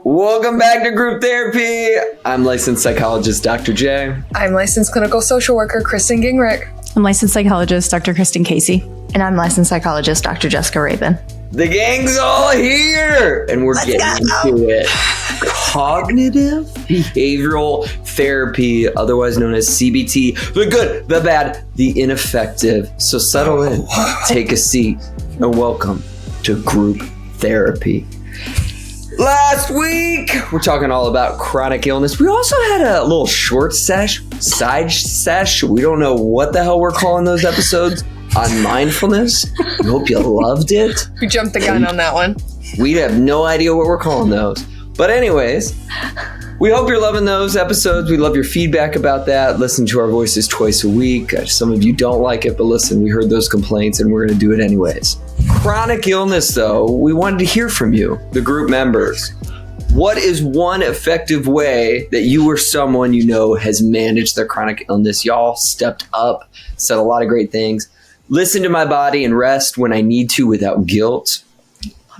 Welcome back to Group Therapy. I'm licensed psychologist Dr. J. I'm licensed clinical social worker Kristen Gingrich. I'm licensed psychologist Dr. Kristen Casey. And I'm licensed psychologist Dr. Jessica Rabon. The gang's all here, and we're getting into it. Cognitive behavioral therapy, otherwise known as CBT. The good, the bad, the ineffective. So settle in, take a seat, and welcome to Group Therapy. Last week, we're talking all about chronic illness. We also had a little short side sesh. We don't know what the hell we're calling those episodes. On mindfulness. We hope you loved it. We jumped the gun on that one. We have no idea what we're calling those. But anyways, we hope you're loving those episodes. We love your feedback about that. Listen to our voices twice a week. Some of you don't like it, but listen, we heard those complaints and we're going to do it anyways. Chronic illness, though, we wanted to hear from you, the group members. What is one effective way that you or someone you know has managed their chronic illness? Y'all stepped up, said a lot of great things. Listen to my body and rest when I need to without guilt.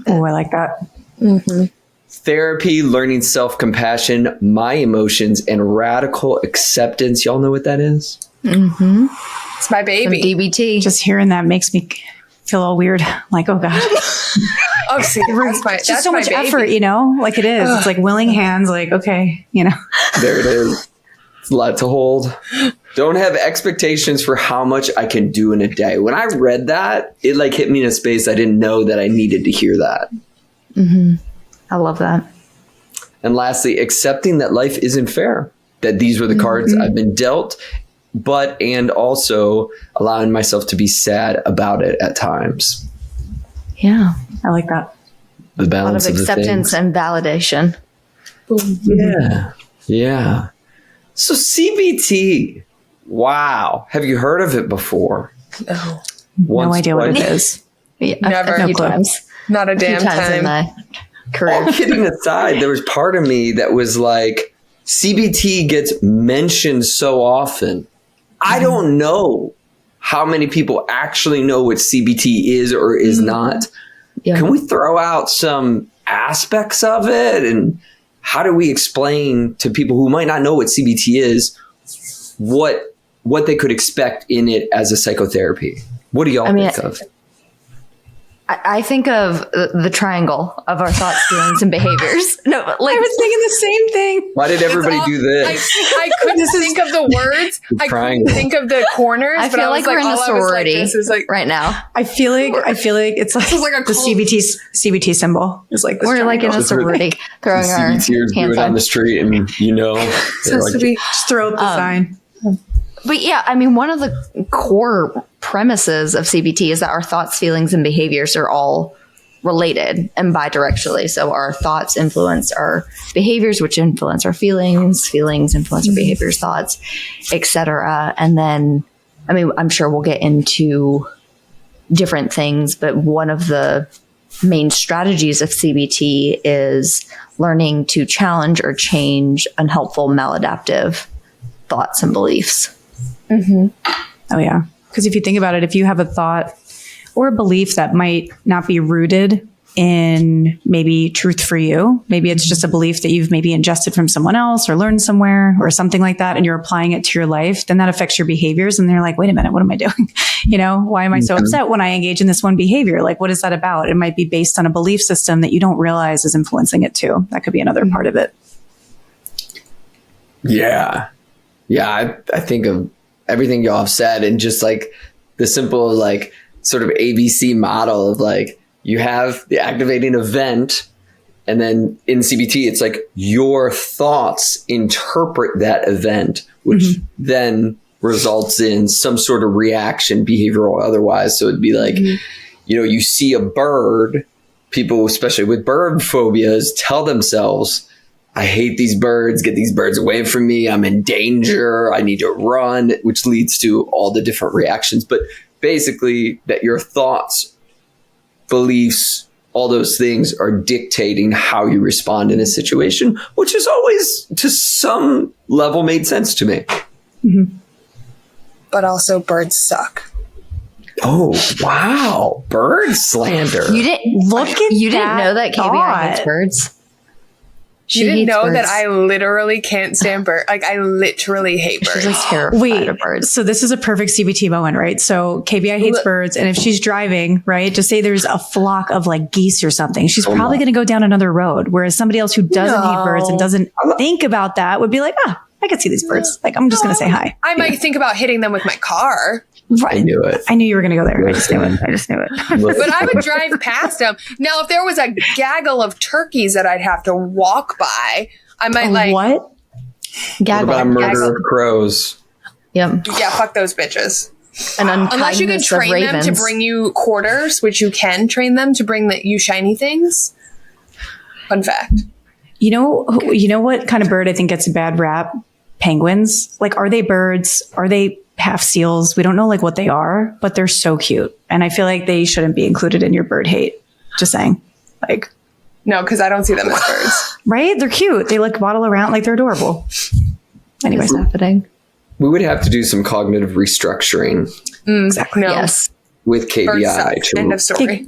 Oh, I like that. Mm-hmm. Therapy, learning self-compassion, my emotions, and radical acceptance. Y'all know what that is? Mm-hmm. It's my baby. Some DBT. Just hearing that makes me feel all weird. Like, oh God. Oh, see, It's just so much effort, you know? Like it is. It's like willing hands, like, okay, you know. There it is. It's a lot to hold. Don't have expectations for how much I can do in a day. When I read that, it like hit me in a space I didn't know that I needed to hear that. Mm-hmm. I love that. And lastly, accepting that life isn't fair, that these were the cards I've been dealt, and also allowing myself to be sad about it at times. Yeah. I like that. The balance a lot of acceptance and validation. Yeah. Yeah. So CBT. Wow. Have you heard of it before? No. No idea what it is. Yeah, Never. A few clue. times. Not a damn times in time. my career. All kidding aside, there was part of me that was like, CBT gets mentioned so often. I don't know how many people actually know what CBT is or is not. Yeah. Can we throw out some aspects of it? And how do we explain to people who might not know what CBT is, what they could expect in it as a psychotherapy? What do y'all think of? I think of the triangle of our thoughts, feelings, and behaviors. No, like I was thinking the same thing. Why did everybody do this? I couldn't think of the words. I couldn't think of the corners. I feel like we're in a sorority right now. I feel like it's like, the CBT symbol is like this. We're like in a sorority throwing our hands do it on the street, and Just throw up the sign. But yeah, I mean, one of the core premises of CBT is that our thoughts, feelings, and behaviors are all related and bidirectionally. So our thoughts influence our behaviors, which influence our feelings influence our behaviors, thoughts, etc. And then, I mean, I'm sure we'll get into different things, but one of the main strategies of CBT is learning to challenge or change unhelpful, maladaptive thoughts and beliefs. Mm-hmm. Oh, yeah. Because if you think about it, if you have a thought or a belief that might not be rooted in maybe truth for you, maybe it's just a belief that you've maybe ingested from someone else or learned somewhere or something like that, and you're applying it to your life, then that affects your behaviors. And they're like, wait a minute, what am I doing? You know, why am I so upset when I engage in this one behavior? Like, what is that about? It might be based on a belief system that you don't realize is influencing it too. That could be another part of it. Yeah. Yeah. I think of everything y'all have said, and just like the simple, like sort of ABC model of like, you have the activating event, and then in CBT, it's like your thoughts interpret that event, which then results in some sort of reaction, behavioral or otherwise. So it'd be like, you know, you see a bird, people, especially with bird phobias, tell themselves, I hate these birds, get these birds away from me, I'm in danger, I need to run, which leads to all the different reactions. But basically that your thoughts, beliefs, all those things are dictating how you respond in a situation, which has always to some level made sense to me. Mm-hmm. But also birds suck. Oh, wow. Bird slander. You didn't Look at You didn't know that KBI hates birds? You didn't know birds. that I literally can't stand birds. Like, I literally hate birds. She's like terrified of birds. So this is a perfect CBT moment, right? So KBI hates birds. And if she's driving, right, just say there's a flock of like geese or something, she's probably going to go down another road. Whereas somebody else who doesn't hate birds and doesn't think about that would be like, I could see these birds. Like, I'm just going to say hi. I might think about hitting them with my car. Right. I knew it. I knew you were going to go there. I just knew it. But I would drive past them. Now, if there was a gaggle of turkeys that I'd have to walk by, I might like... What? What about a murder of crows? Yep. Yeah, fuck those bitches. An Unless you can train them to bring you quarters, which you can train them to bring you shiny things. Fun fact. You know what kind of bird I think gets a bad rap? Penguins. Like, are they birds? Are they half seals? We don't know like what they are, but they're so cute. And I feel like they shouldn't be included in your bird hate. Just saying. Like, no, because I don't see them as birds. Right? They're cute. They like waddle around like they're adorable. Anyways. What's happening? We would have to do some cognitive restructuring. Exactly. No. Yes. With KBI End of story.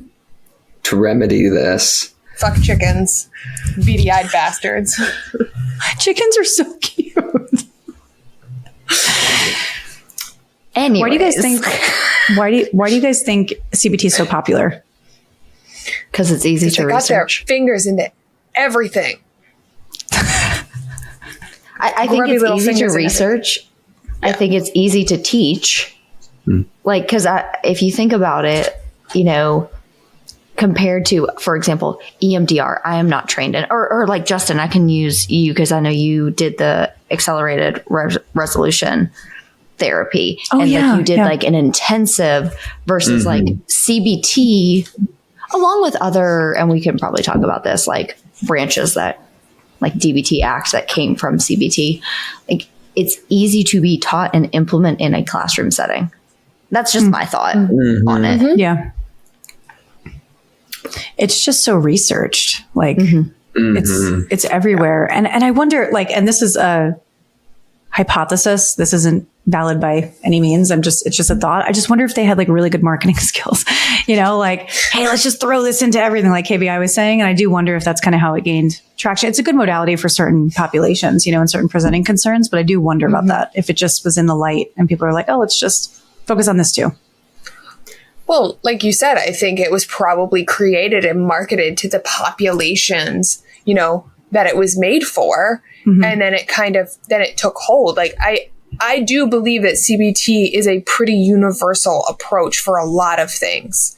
to remedy this. Fuck chickens. Beady-eyed bastards. Chickens are so cute. Anyways. Why do you guys think why do you guys think CBT is so popular? Because it's easy to They got their research. fingers into everything. I think Grubby it's little easy to fingers in research. I think it's easy to teach. Like, because if you think about it, you know, compared to, for example, EMDR, I am not trained in, or like Justin, I can use you because I know you did the accelerated resolution therapy. Like you did like an intensive versus like CBT, along with other, and we can probably talk about this, like branches that like DBT acts that came from CBT. Like, it's easy to be taught and implement in a classroom setting. That's just my thought on it. Yeah. It's just so researched. Like it's everywhere. And I wonder, like, and this is a hypothesis. This isn't valid by any means. It's just a thought. I just wonder if they had like really good marketing skills, you know, like, hey, let's just throw this into everything, like KBI was saying. And I do wonder if that's kind of how it gained traction. It's a good modality for certain populations, you know, and certain presenting concerns, but I do wonder about that. If it just was in the light and people are like, oh, let's just focus on this too. Well, like you said, I think it was probably created and marketed to the populations, you know, that it was made for. And then it took hold. Like, I do believe that CBT is a pretty universal approach for a lot of things,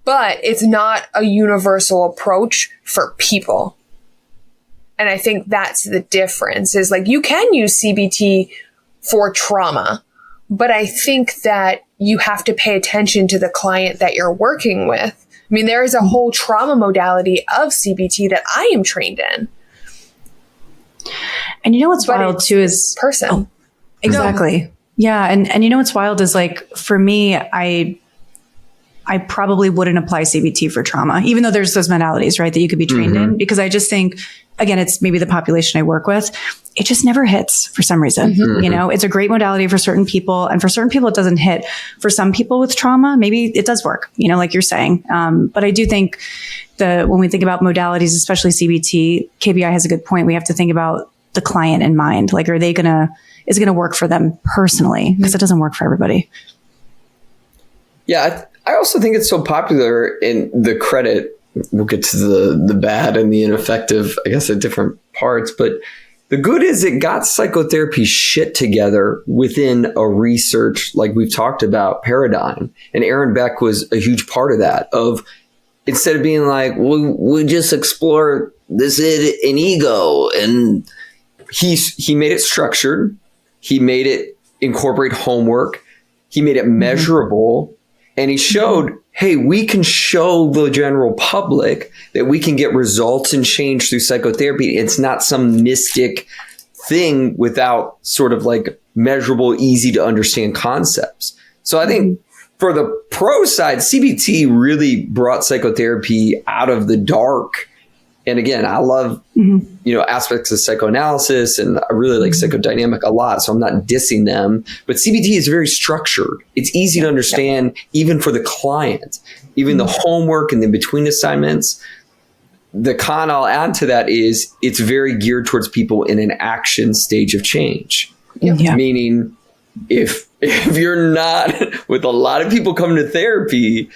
but it's not a universal approach for people. And I think that's the difference, is like, you can use CBT for trauma, but I think that you have to pay attention to the client that you're working with. I mean, there is a whole trauma modality of CBT that I am trained in. And you know what's wild too is person. Exactly. No. Yeah. And you know what's wild is, like, for me, I probably wouldn't apply CBT for trauma, even though there's those modalities, right, that you could be trained in, because I just think, again, it's maybe the population I work with. It just never hits for some reason. You know, it's a great modality for certain people, and for certain people, it doesn't hit. For some people with trauma, maybe it does work, you know, like you're saying. But I do think when we think about modalities, especially CBT, KBI has a good point. We have to think about the client in mind. Like, is it going to work for them personally? Because it doesn't work for everybody. Yeah, I also think it's so popular in the credit. We'll get to the bad and the ineffective, I guess, at different parts. But the good is it got psychotherapy shit together within a research, like we've talked about, paradigm. And Aaron Beck was a huge part of that. Of instead of being like, we just explore this in ego, and he made it structured. He made it incorporate homework. He made it measurable. And he showed, hey, we can show the general public that we can get results and change through psychotherapy. It's not some mystic thing without sort of like measurable, easy to understand concepts. So I think for the pro side, CBT really brought psychotherapy out of the dark. And again, I love, you know, aspects of psychoanalysis, and I really like psychodynamic a lot. So I'm not dissing them, but CBT is very structured. It's easy to understand, even for the client, even the homework and the between assignments. the con I'll add to that is it's very geared towards people in an action stage of change. Yeah. Meaning if you're not, with a lot of people coming to therapy,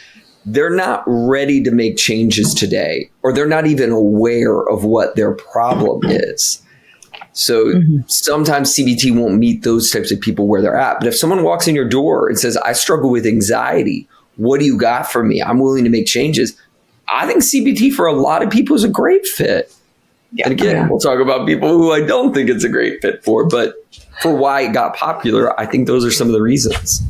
they're not ready to make changes today, or they're not even aware of what their problem is. So sometimes CBT won't meet those types of people where they're at. But if someone walks in your door and says, I struggle with anxiety, what do you got for me? I'm willing to make changes. I think CBT for a lot of people is a great fit. Yeah. And again, we'll talk about people who I don't think it's a great fit for, but for why it got popular, I think those are some of the reasons.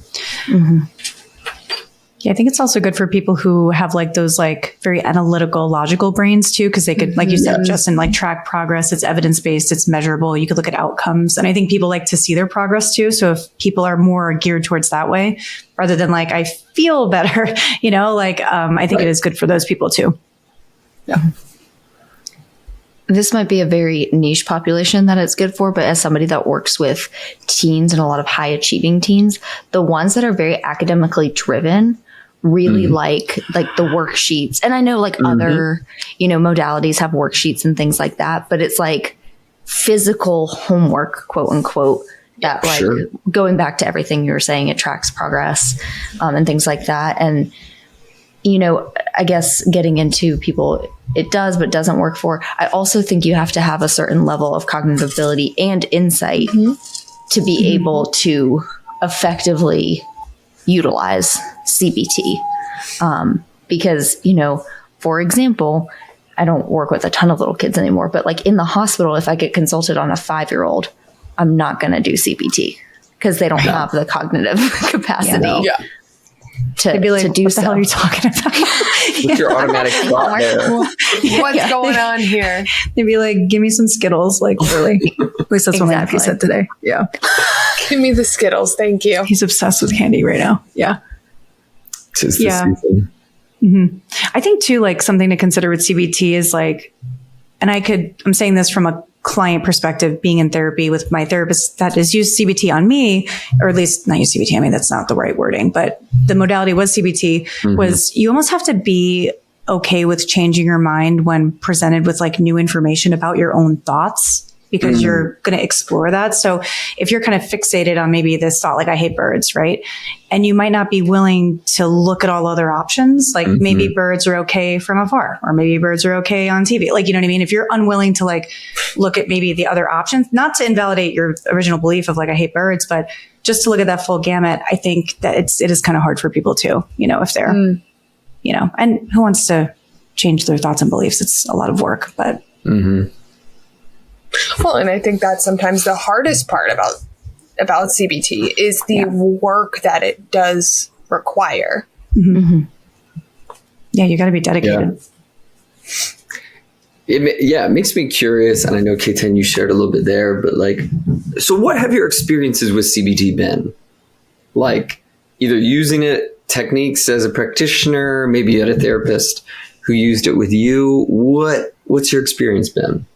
Yeah, I think it's also good for people who have like those like very analytical, logical brains too, because they could, like you said, Justin, like track progress. It's evidence-based, it's measurable. You could look at outcomes. And I think people like to see their progress too. So if people are more geared towards that way, rather than like, I feel better, I think it is good for those people too. Yeah. This might be a very niche population that it's good for, but as somebody that works with teens and a lot of high achieving teens, the ones that are very academically driven really like the worksheets. And I know like other, modalities have worksheets and things like that, but it's like physical homework, quote unquote, that going back to everything you were saying, it tracks progress, and things like that. And, I guess getting into people it does, but doesn't work for, I also think you have to have a certain level of cognitive ability and insight to be able to effectively utilize CBT. Because, for example, I don't work with a ton of little kids anymore, but like in the hospital, if I get consulted on a 5-year-old, I'm not going to do CBT because they don't have the cognitive capacity to be like, to do what the hell are you talking about? What's your automatic thought there? What's going on here? They'd be like, give me some Skittles, like really. At least that's what my nephew said today. Yeah. Give me the Skittles. Thank you. He's obsessed with candy right now. Yeah. Tis the season. I think too, like something to consider with CBT is like, and I'm saying this from a client perspective, being in therapy with my therapist that has used CBT on me, or at least not used CBT. I mean, that's not the right wording, but the modality was CBT, was you almost have to be okay with changing your mind when presented with like new information about your own thoughts, because you're going to explore that. So if you're kind of fixated on maybe this thought, like I hate birds, right? And you might not be willing to look at all other options. Like maybe birds are okay from afar, or maybe birds are okay on TV. Like, you know what I mean? If you're unwilling to like look at maybe the other options, not to invalidate your original belief of like, I hate birds, but just to look at that full gamut, I think that it is kind of hard for people too, if they're, and who wants to change their thoughts and beliefs? It's a lot of work, but. Well, and I think that's sometimes the hardest part about CBT is the work that it does require. Yeah, you got to be dedicated. It makes me curious, and I know K10, you shared a little bit there, but like, so what have your experiences with CBT been? Like, either using it, techniques as a practitioner, maybe you had a therapist who used it with you. What's your experience been?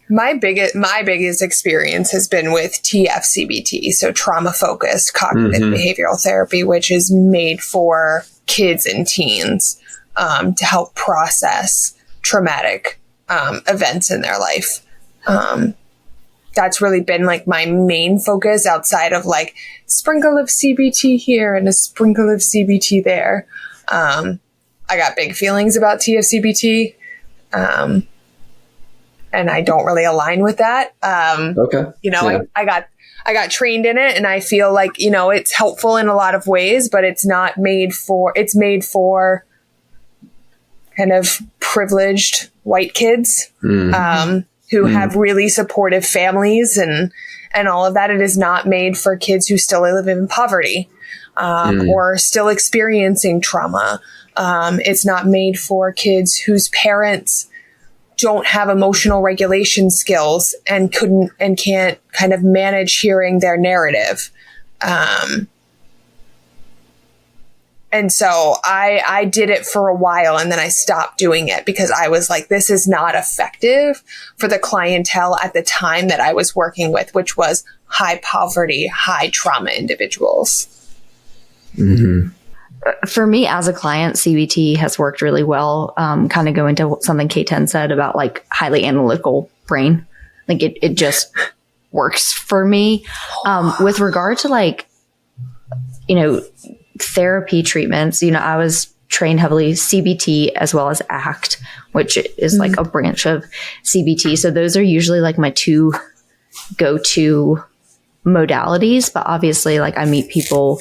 My biggest experience has been with TFCBT, so trauma-focused cognitive behavioral therapy, which is made for kids and teens to help process traumatic events in their life. That's really been like my main focus, outside of like sprinkle of CBT here and a sprinkle of CBT there. I got big feelings about TFCBT. And I don't really align with that. Okay. I got trained in it, and I feel like, it's helpful in a lot of ways, but it's made for kind of privileged white kids, who have really supportive families and all of that. It is not made for kids who still live in poverty, or still experiencing trauma. It's not made for kids whose parents don't have emotional regulation skills and can't kind of manage hearing their narrative. And so I did it for a while, and then I stopped doing it because I was like, this is not effective for the clientele at the time that I was working with, which was high poverty, high trauma individuals. For me as a client, CBT has worked really well. Kind of going to something K10 said about like highly analytical brain. Like it just works for me. With regard to like, therapy treatments, I was trained heavily CBT as well as ACT, which is like a branch of CBT. So those are usually like my two go-to modalities, but obviously like I meet people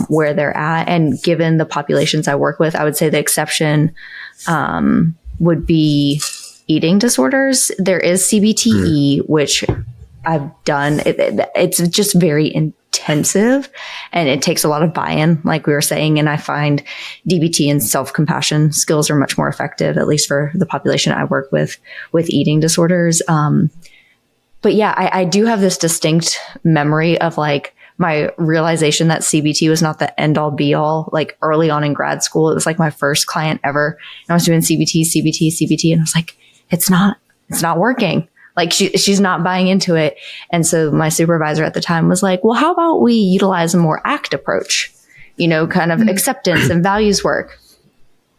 where they're at, and given the populations I work with, I would say the exception would be eating disorders. There is CBTE, which I've done. It's just very intensive and it takes a lot of buy-in, like we were saying, and I find DBT and self-compassion skills are much more effective, at least for the population I work with eating disorders. But yeah, I do have this distinct memory of like my realization that CBT was not the end all be all. Like early on in grad school, it was like my first client ever. And I was doing CBT. And I was like, it's not working. Like she's not buying into it. And so my supervisor at the time was like, well, how about we utilize a more ACT approach, kind of acceptance and values work.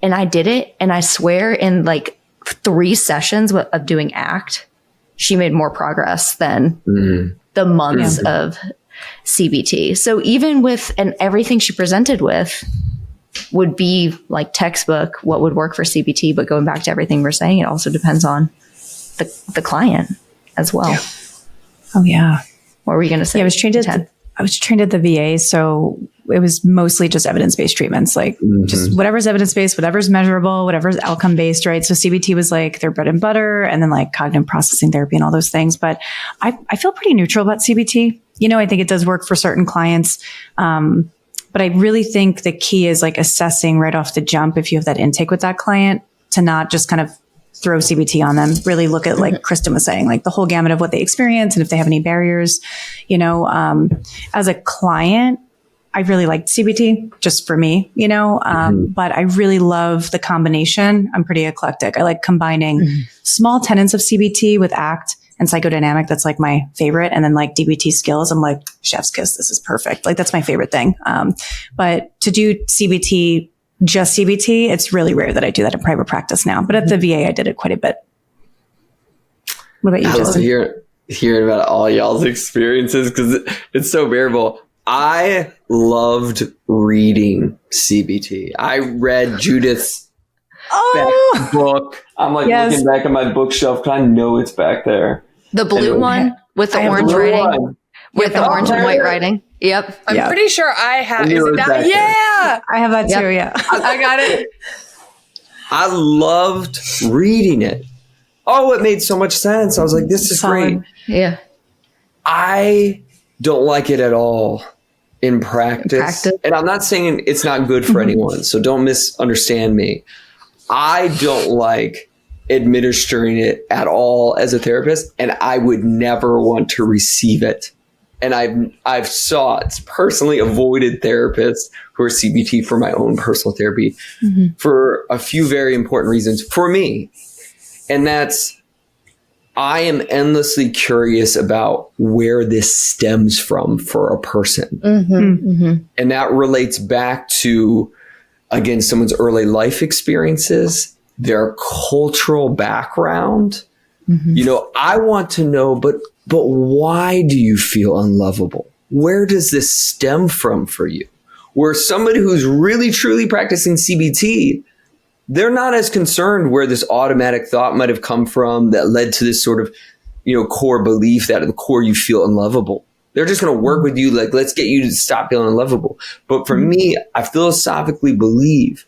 And I did it. And I swear in like 3 sessions of doing ACT, she made more progress than the months of CBT. So even with, and everything she presented with would be like textbook, what would work for CBT. But going back to everything we're saying, it also depends on the client as well. Yeah. Oh yeah. What were you going to say? Yeah, I was trained at the VA. So it was mostly just evidence-based treatments, like just whatever's evidence-based, whatever's measurable, whatever's outcome-based, right? So CBT was like their bread and butter, and then like cognitive processing therapy and all those things. But I feel pretty neutral about CBT. I think it does work for certain clients. But I really think the key is like assessing right off the jump, if you have that intake with that client, to not just kind of throw CBT on them, really look at, like Kristen was saying, like the whole gamut of what they experience and if they have any barriers. As a client, I really liked CBT just for me, but I really love the combination. I'm pretty eclectic. I like combining small tenets of CBT with ACT and psychodynamic. That's like my favorite. And then like DBT skills. I'm like, chef's kiss. This is perfect. Like that's my favorite thing. But to do CBT, just CBT, it's really rare that I do that in private practice now. But at the VA, I did it quite a bit. What about you, Justin? I love hearing about all y'all's experiences because it's so bearable. I loved reading CBT. I read Judith's book. I'm like looking back at my bookshelf because I know it's back there. The blue one with the orange writing? With the orange and white writing? Yep. I'm pretty sure I have. Is it that? Yeah. I have that too. Yeah. I got it. I loved reading it. Oh, it made so much sense. I was like, this is great. Yeah. I don't like it at all in practice. And I'm not saying it's not good for anyone, so don't misunderstand me. I don't like administering it at all as a therapist, and I would never want to receive it. And I've personally avoided therapists who are CBT for my own personal therapy for a few very important reasons for me. And that's, I am endlessly curious about where this stems from for a person. And that relates back to, again, someone's early life experiences, their cultural background. I want to know, but why do you feel unlovable? Where does this stem from for you? Where somebody who's really, truly practicing CBT, they're not as concerned where this automatic thought might have come from that led to this sort of, core belief that at the core you feel unlovable. They're just going to work with you like, let's get you to stop feeling unlovable. But for me, I philosophically believe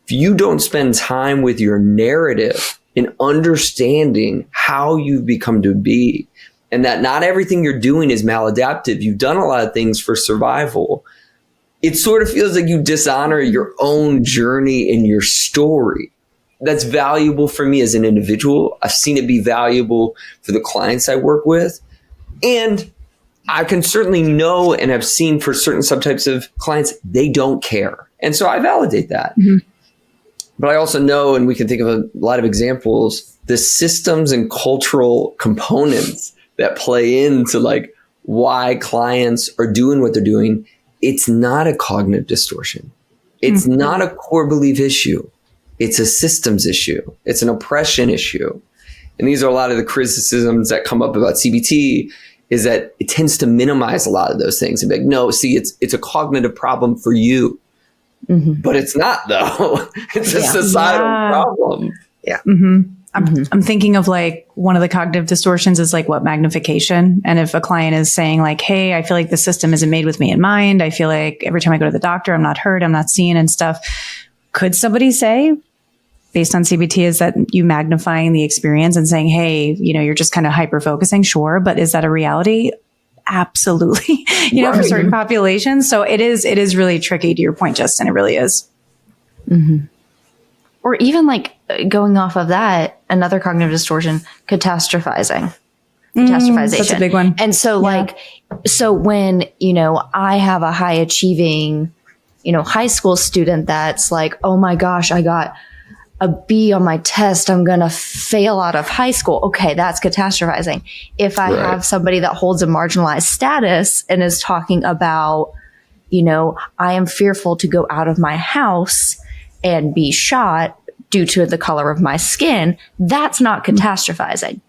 if you don't spend time with your narrative in understanding how you've become to be, and that not everything you're doing is maladaptive, you've done a lot of things for survival, it sort of feels like you dishonor your own journey and your story. That's valuable for me as an individual. I've seen it be valuable for the clients I work with. And I can certainly know and have seen for certain subtypes of clients, they don't care. And so I validate that. But I also know, and we can think of a lot of examples, the systems and cultural components that play into like why clients are doing what they're doing. It's not a cognitive distortion. It's not a core belief issue. It's a systems issue. It's an oppression issue. And these are a lot of the criticisms that come up about CBT, is that it tends to minimize a lot of those things and be like, no, see, it's a cognitive problem for you. But it's not, though. It's a societal problem. Yeah. I'm thinking of like one of the cognitive distortions is like magnification. And if a client is saying like, hey, I feel like the system isn't made with me in mind. I feel like every time I go to the doctor, I'm not heard, I'm not seen and stuff. Could somebody say, based on CBT, is that you magnifying the experience and saying, hey, you're just kind of hyper focusing? Sure. But is that a reality? Absolutely. For certain populations. So it is really tricky, to your point, Justin. It really is. Or even like going off of that, another cognitive distortion, catastrophizing. Catastrophization. That's a big one. And so so when, I have a high achieving, high school student that's like, oh my gosh, I got a B on my test, I'm going to fail out of high school. Okay, that's catastrophizing. If I have somebody that holds a marginalized status and is talking about, I am fearful to go out of my house and be shot due to the color of my skin, that's not catastrophizing.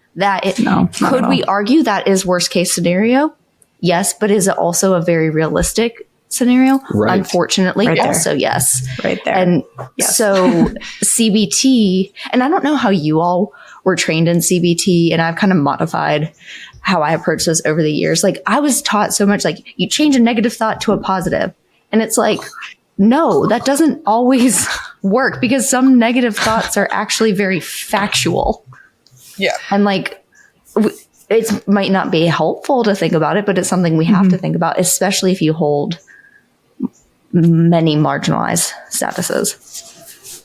Could we argue that is worst case scenario? Yes, but is it also a very realistic scenario? Right. Unfortunately, also yes. Right there. And so CBT, and I don't know how you all were trained in CBT, and I've kind of modified how I approach this over the years. Like I was taught so much, like you change a negative thought to a positive. And it's like, no, that doesn't always work, because some negative thoughts are actually very factual. Yeah. And like, it might not be helpful to think about it, but it's something we have to think about, especially if you hold many marginalized statuses.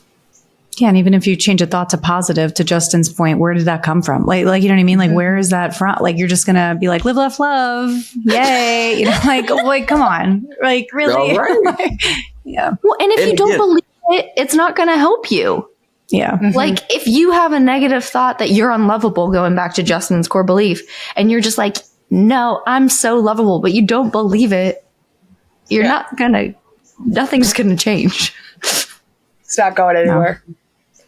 Yeah. And even if you change a thought to positive, to Justin's point, where did that come from? Like, you know what I mean? Like, where is that from? Like, you're just going to be like, live, laugh, love. Yay. Like, come on. Like, really? Right. Yeah. Well, and if you don't believe it, it's not going to help you. Yeah. Like if you have a negative thought that you're unlovable, going back to Justin's core belief, and you're just like, no, I'm so lovable, but you don't believe it, you're nothing's going to change. It's not going anywhere. No.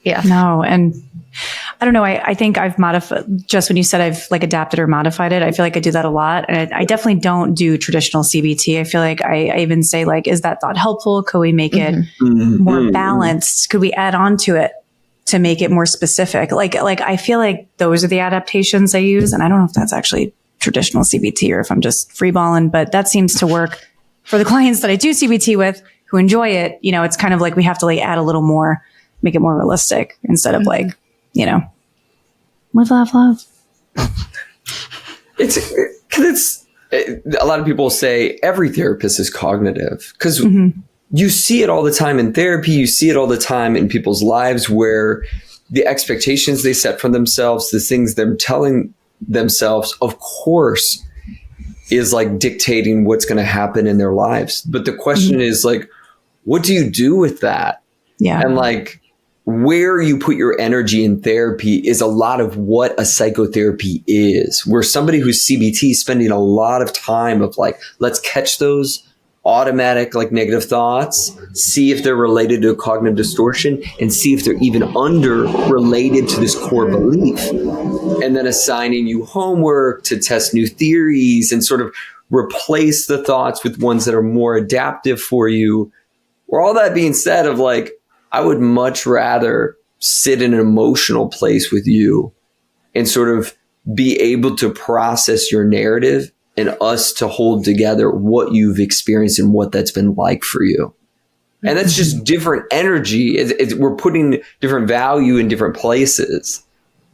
Yeah. No. And I don't know. I think I've modified, just when you said I've like adapted or modified it, I feel like I do that a lot. And I definitely don't do traditional CBT. I feel like I even say like, is that thought helpful? Could we make it more balanced? Could we add on to it to make it more specific? Like I feel like those are the adaptations I use. And I don't know if that's actually traditional CBT or if I'm just freeballing, but that seems to work for the clients that I do CBT with who enjoy it. It's kind of like we have to like add a little more, make it more realistic instead of like, live, laugh, love. It's a lot of people say every therapist is cognitive, because you see it all the time in therapy. You see it all the time in people's lives, where the expectations they set for themselves, the things they're telling themselves, of course, is like dictating what's going to happen in their lives. But the question is like, what do you do with that? Yeah. And like, where you put your energy in therapy is a lot of what a psychotherapy is. Where somebody who's CBT is spending a lot of time of like, let's catch those automatic like negative thoughts, see if they're related to a cognitive distortion, and see if they're even under related to this core belief. And then assigning you homework to test new theories and sort of replace the thoughts with ones that are more adaptive for you. Or all that being said, of like, I would much rather sit in an emotional place with you and sort of be able to process your narrative and us to hold together what you've experienced and what that's been like for you. And that's just different energy. We're putting different value in different places.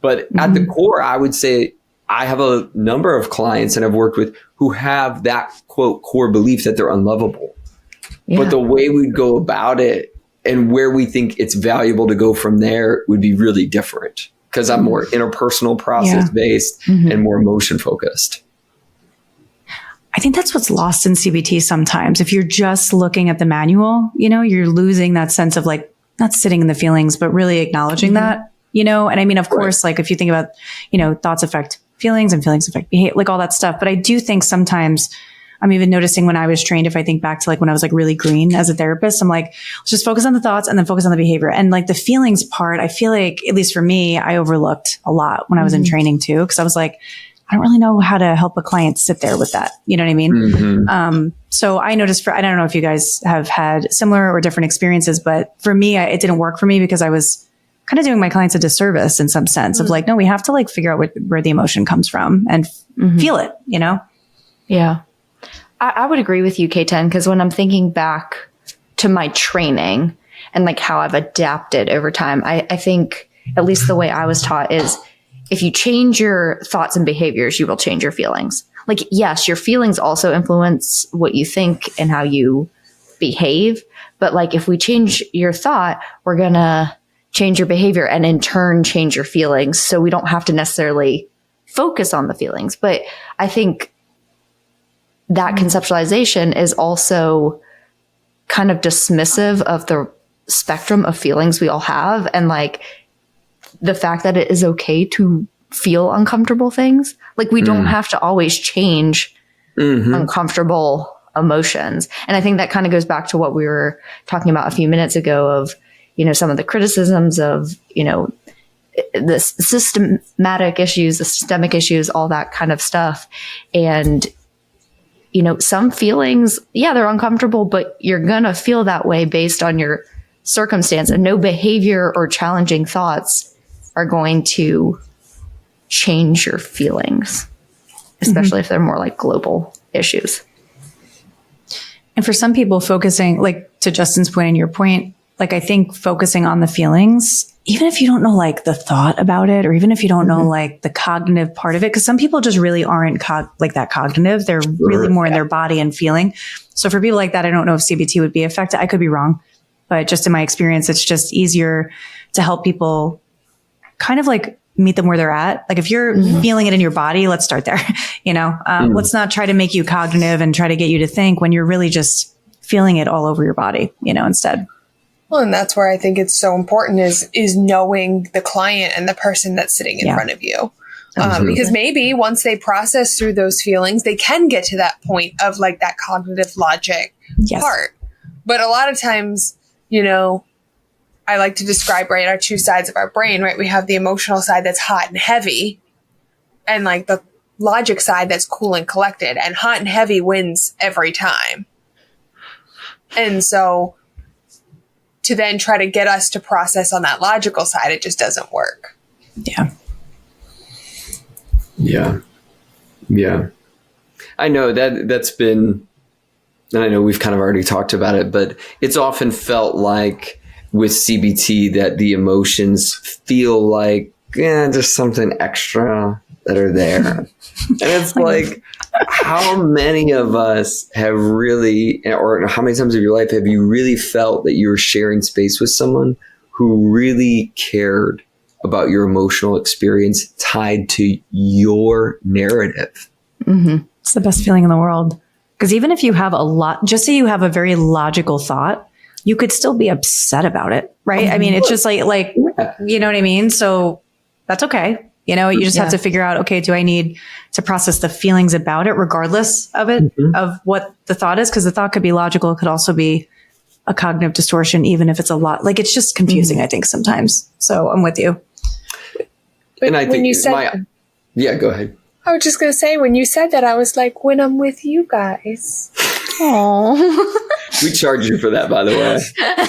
But at the core, I would say I have a number of clients and I've worked with who have that quote core belief that they're unlovable. Yeah. But the way we'd go about it and where we think it's valuable to go from there would be really different, because I'm more interpersonal, process based and more emotion focused. I think that's what's lost in CBT sometimes. If you're just looking at the manual, you're losing that sense of like not sitting in the feelings, but really acknowledging that, and I mean, of course, like if you think about, thoughts affect feelings and feelings affect behavior, like all that stuff. But I do think sometimes, I'm even noticing when I was trained, if I think back to like when I was like really green as a therapist, I'm like, let's just focus on the thoughts and then focus on the behavior. And like the feelings part, I feel like, at least for me, I overlooked a lot when I was in training too. Cause I was like, I don't really know how to help a client sit there with that. You know what I mean? So I noticed I don't know if you guys have had similar or different experiences, but for me, it didn't work for me because I was kind of doing my clients a disservice in some sense of like, no, we have to like figure out where the emotion comes from and feel it, you know? Yeah. I would agree with you, K10, because when I'm thinking back to my training and like how I've adapted over time, I think at least the way I was taught is if you change your thoughts and behaviors, you will change your feelings. Like, yes, your feelings also influence what you think and how you behave. But like, if we change your thought, we're going to change your behavior and in turn change your feelings. So we don't have to necessarily focus on the feelings. But I think that conceptualization is also kind of dismissive of the spectrum of feelings we all have. And like the fact that it is okay to feel uncomfortable things. Like we don't have to always change uncomfortable emotions. And I think that kind of goes back to what we were talking about a few minutes ago of, you know, some of the criticisms of, you know, the systematic issues, the systemic issues, all that kind of stuff. And, you know, some feelings, yeah, they're uncomfortable, but you're going to feel that way based on your circumstance, and no behavior or challenging thoughts are going to change your feelings, especially if they're more like global issues. And for some people focusing, like to Justin's point and your point, like I think focusing on the feelings, even if you don't know like the thought about it, or even if you don't know like the cognitive part of it, because some people just really aren't like that cognitive. They're really more in their body and feeling. So for people like that, I don't know if CBT would be effective. I could be wrong, but just in my experience, it's just easier to help people kind of like meet them where they're at. Like if you're feeling it in your body, let's start there. You know, let's not try to make you cognitive and try to get you to think when you're really just feeling it all over your body, you know, instead. Well, and that's where I think it's so important is knowing the client and the person that's sitting in front of you. Because maybe once they process through those feelings, they can get to that point of like that cognitive logic part. But a lot of times, you know, I like to describe, right, our two sides of our brain, right? We have the emotional side that's hot and heavy, and like the logic side that's cool and collected, and hot and heavy wins every time. And so to then try to get us to process on that logical side, it just doesn't work. Yeah. I know that's been, and I know we've kind of already talked about it, but it's often felt like with CBT that the emotions feel like, there's something extra that are there. And it's like, how many of us have really, or how many times of your life have you really felt that you were sharing space with someone who really cared about your emotional experience tied to your narrative? It's the best feeling in the world. Because even if you have just say you have a very logical thought, you could still be upset about it, right? I mean, it's just like, you know what I mean? So that's okay. You know, you just have to figure out, okay, do I need to process the feelings about it regardless of it, of what the thought is? Because the thought could be logical. It could also be a cognitive distortion, even if it's a lot. Like, it's just confusing, I think, sometimes. So I'm with you. But and I think you said, go ahead. I was just going to say, when you said that, I was like, when I'm with you guys. Oh, We charge you for that, by the way.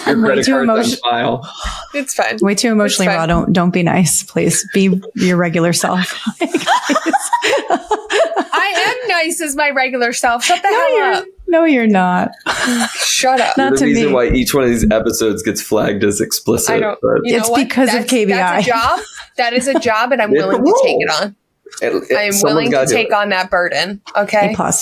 Your credit card's on file. It's fine. Way too emotionally raw. Don't be nice, please. Be your regular self. I am nice as my regular self. Shut the hell up. No, you're not. Shut up. Not the to reason me. why each one of these episodes gets flagged as explicit. I don't. But You know It's what? because of KBI. That's a job. That is a job, and I'm It's willing a to take role. it on. I am someone's willing to gotta do take it. on that burden. Okay. A+.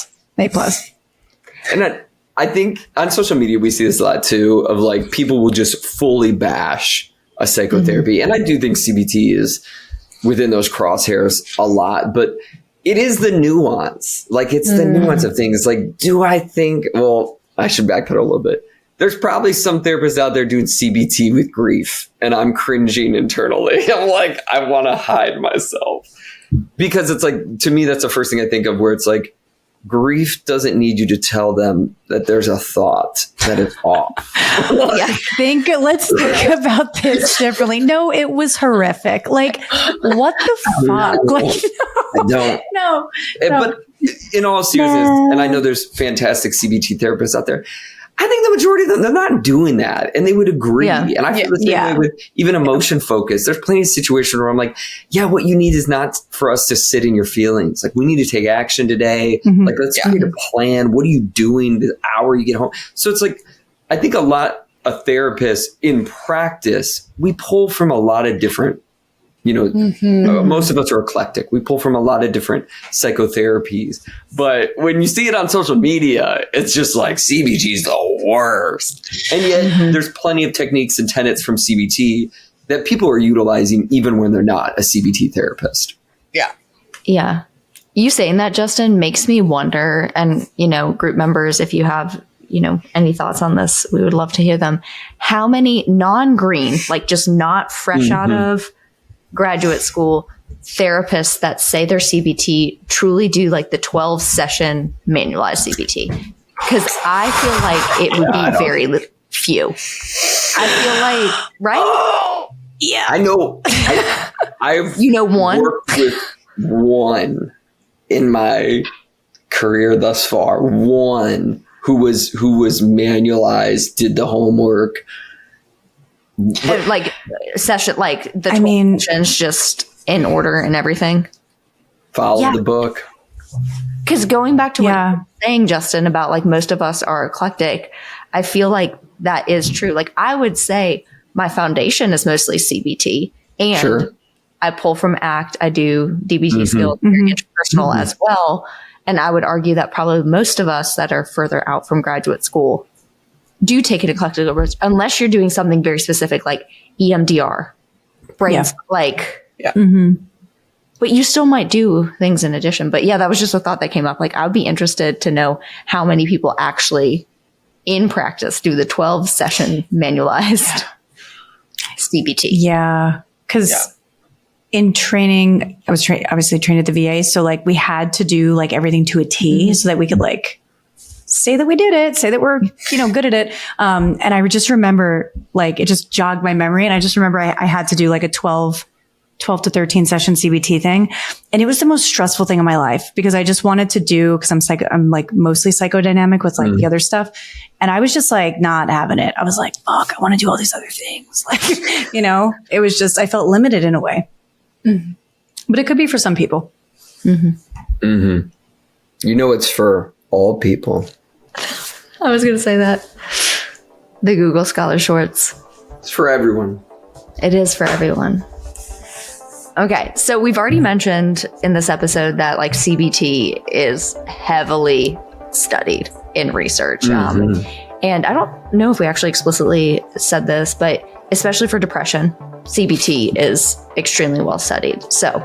And I think on social media, we see this a lot too, of like people will just fully bash a psychotherapy. And I do think CBT is within those crosshairs a lot, but it is the nuance. Like, it's the nuance of things. Like, do I think, well, I should backpedal a little bit. There's probably some therapists out there doing CBT with grief, and I'm cringing internally. I'm like, I want to hide myself, because it's like, to me, that's the first thing I think of, where it's like, grief doesn't need you to tell them that there's a thought that is off. Let's think about this differently. No, it was horrific. Like, what the fuck? Like, I don't. No. But in all seriousness, and I know there's fantastic CBT therapists out there, I think the majority of them, they're not doing that. And they would agree. Yeah. And I feel the same way with even emotion focus. There's plenty of situations where I'm like, yeah, what you need is not for us to sit in your feelings. Like, we need to take action today. Like, let's create a plan. What are you doing the hour you get home? So it's like, I think a lot of therapists in practice, we pull from a lot of different, most of us are eclectic. We pull from a lot of different psychotherapies. But when you see it on social media, it's just like CBT is the worst. And yet there's plenty of techniques and tenets from CBT that people are utilizing even when they're not a CBT therapist. Yeah. Yeah. You saying that, Justin, makes me wonder, and, group members, if you have, any thoughts on this, we would love to hear them. How many non-green, like just not fresh out of graduate school therapists that say they're CBT truly do like the 12 session manualized CBT? Because I feel like it would be very few. I feel like, right? Yeah. I know. I've one? worked with one in my career thus far. One who was manualized, did the homework. Like session, like the 12 sessions just in order and everything. Follow the book. Because going back to what you were saying, Justin, about like most of us are eclectic, I feel like that is true. Like, I would say my foundation is mostly CBT, and I pull from ACT. I do DBT skills, very interpersonal as well. And I would argue that probably most of us that are further out from graduate school do take an eclectic approach, unless you're doing something very specific like EMDR, brains, but you still might do things in addition. But that was just a thought that came up. Like, I would be interested to know how many people actually in practice do the 12 session manualized CBT. Yeah. Because in training, I was obviously trained at the VA. So like, we had to do like everything to a T so that we could like say that we did it, say that we're, good at it. And I just remember, like, it just jogged my memory. And I just remember I had to do like a 12 to 13 session CBT thing. And it was the most stressful thing in my life, because I just wanted to do, because I'm like mostly psychodynamic with like the other stuff. And I was just like not having it. I was like, fuck, I want to do all these other things. Like, it was just, I felt limited in a way. But it could be for some people. It's for all people. I was going to say that. The Google Scholar Shorts. It's for everyone. It is for everyone. Okay, so we've already mentioned in this episode that like CBT is heavily studied in research. And I don't know if we actually explicitly said this, but especially for depression, CBT is extremely well studied. So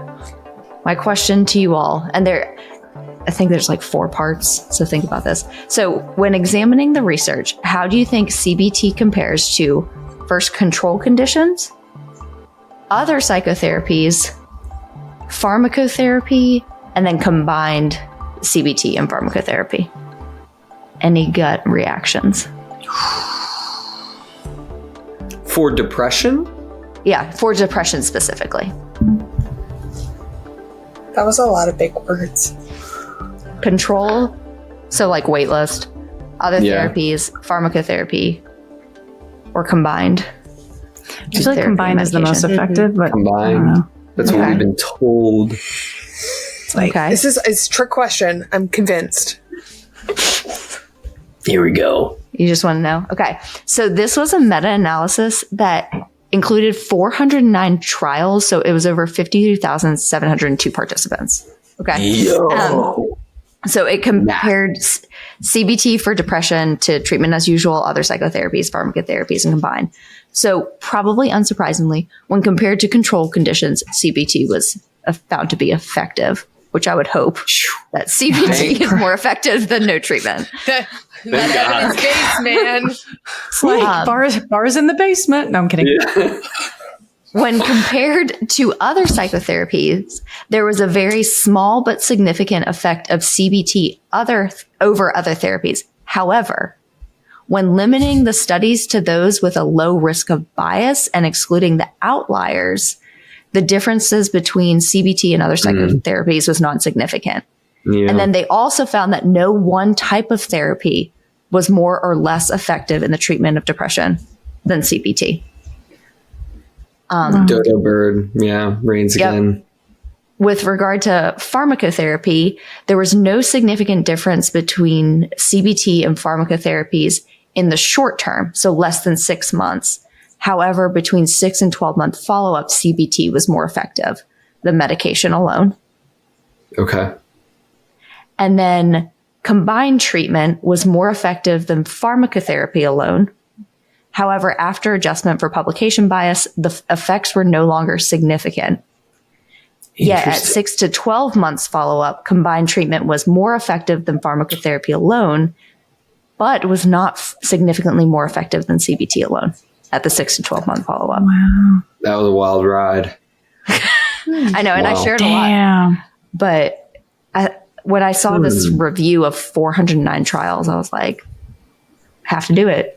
my question to you all, and I think there's like 4 parts, so think about this. So when examining the research, how do you think CBT compares to first control conditions, other psychotherapies, pharmacotherapy, and then combined CBT and pharmacotherapy? Any gut reactions? For depression? Yeah, for depression specifically. That was a lot of big words. Control, so like waitlist, other therapies, pharmacotherapy, or combined. I feel like combined is the most effective, but combined. I don't know. That's what we've been told. It's like, It's a trick question. I'm convinced. Here we go. You just want to know? Okay. So this was a meta-analysis that included 409 trials. So it was over 52,702 participants. Okay. So it compared CBT for depression to treatment as usual, other psychotherapies, pharmacotherapies, and combined. So probably unsurprisingly, when compared to control conditions, CBT was found to be effective, which I would hope that CBT is more effective than no treatment. That evidence-based, man. it's like bars in the basement. No, I'm kidding. When compared to other psychotherapies, there was a very small but significant effect of CBT over other therapies. However, when limiting the studies to those with a low risk of bias and excluding the outliers, the differences between CBT and other psychotherapies was non-significant. Yeah. And then they also found that no one type of therapy was more or less effective in the treatment of depression than CBT. Dodo bird, reigns again. With regard to pharmacotherapy, there was no significant difference between CBT and pharmacotherapies in the short term, so less than 6 months. However, between 6 and 12-month follow-up, CBT was more effective than medication alone. Okay. And then combined treatment was more effective than pharmacotherapy alone. However, after adjustment for publication bias, the effects were no longer significant. Yet at 6 to 12 months follow-up, combined treatment was more effective than pharmacotherapy alone, but was not significantly more effective than CBT alone at the 6 to 12 month follow-up. Wow. That was a wild ride. I know, and I shared a lot. But when I saw this review of 409 trials, I was like, have to do it.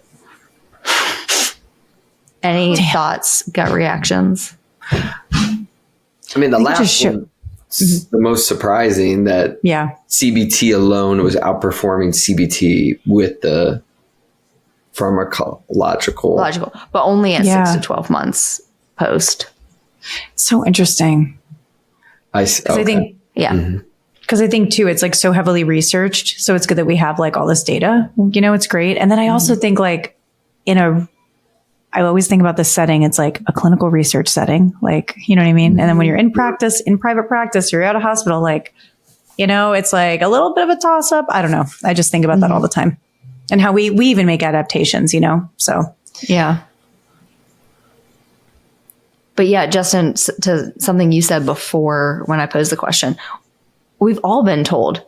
Any thoughts, gut reactions? I mean, the last one, the most surprising that CBT alone was outperforming CBT with the pharmacological. But only at 6 to 12 months post. So interesting. I think, because I think too, it's like so heavily researched. So it's good that we have like all this data, it's great. And then I also think like I always think about this setting. It's like a clinical research setting, like, you know what I mean? And then when you're in practice, in private practice, you're at a hospital, like, it's like a little bit of a toss up. I don't know. I just think about that all the time and how we even make adaptations, so. Yeah. But yeah, Justin, to something you said before when I posed the question, we've all been told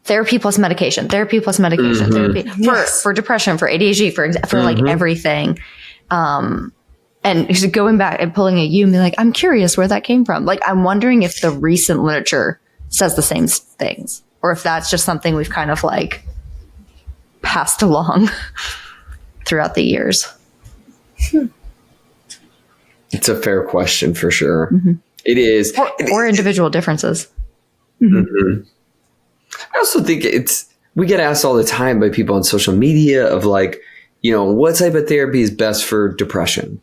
therapy plus medication, therapy, therapy for depression, for ADHD, for like everything. And going back and pulling at you and be like, I'm curious where that came from. Like, I'm wondering if the recent literature says the same things, or if that's just something we've kind of like passed along throughout the years. It's a fair question for sure. It is. Or individual differences. I also think we get asked all the time by people on social media of like, what type of therapy is best for depression?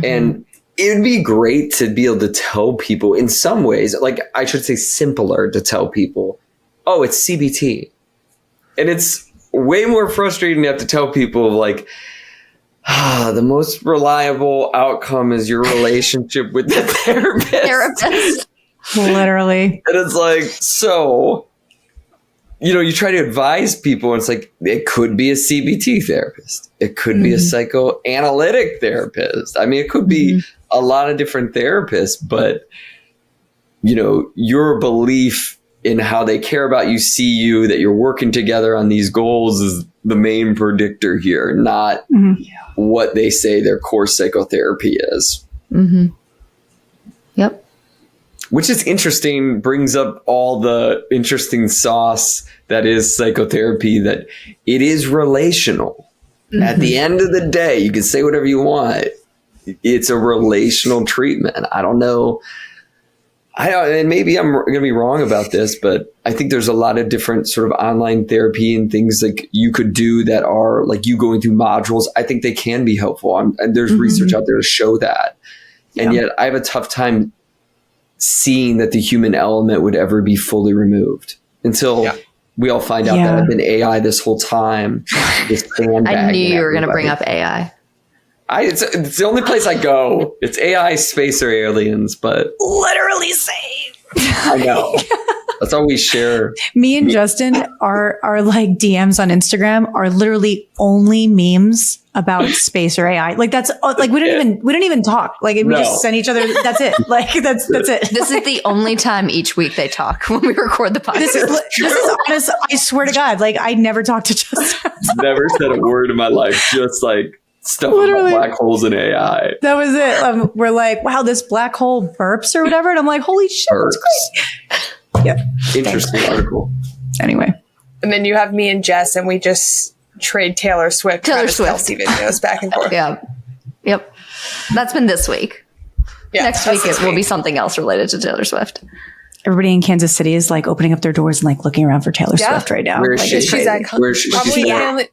And it would be great to be able to tell people in some ways, like I should say simpler to tell people, oh, it's CBT. And it's way more frustrating to have to tell people like, the most reliable outcome is your relationship with the therapist. Literally. And it's like, so, you try to advise people and it's like, it could be a CBT therapist. It could be a psychoanalytic therapist. I mean, it could be a lot of different therapists, but, your belief in how they care about you, see you, that you're working together on these goals is the main predictor here, not what they say their core psychotherapy is. Yep. Which is interesting, brings up all the interesting sauce that is psychotherapy, that it is relational. At the end of the day, you can say whatever you want. It's a relational treatment. I don't know. And maybe I'm going to be wrong about this, but I think there's a lot of different sort of online therapy and things like you could do that are like you going through modules. I think they can be helpful. And there's research out there to show that. And yet I have a tough time seeing that the human element would ever be fully removed until we all find out that I've been AI this whole time. I knew you were going to bring up AI. It's the only place I go. It's AI, space, or aliens, but literally same. I know. That's all we share. Me and Justin, our like DMs on Instagram are literally only memes about space or AI. Like that's like we don't even talk. Like we just send each other. That's it. Like that's it. This is the only time each week they talk when we record the podcast. This is honest. I swear to God. Like I never talked to Justin. Never said a word in my life. Just like Stuff about black holes in AI. That was it. We're like, wow, this black hole burps or whatever. And I'm like, holy shit, that's great. Yeah. Interesting article. Anyway. And then you have me and Jess, and we just trade Taylor Swift Kelce videos back and forth. Yeah. Yep. That's been this week. Yeah, Next week it will be something else related to Taylor Swift. Everybody in Kansas City is like opening up their doors and like looking around for Taylor Swift right now. Where is like, she? She's iconic.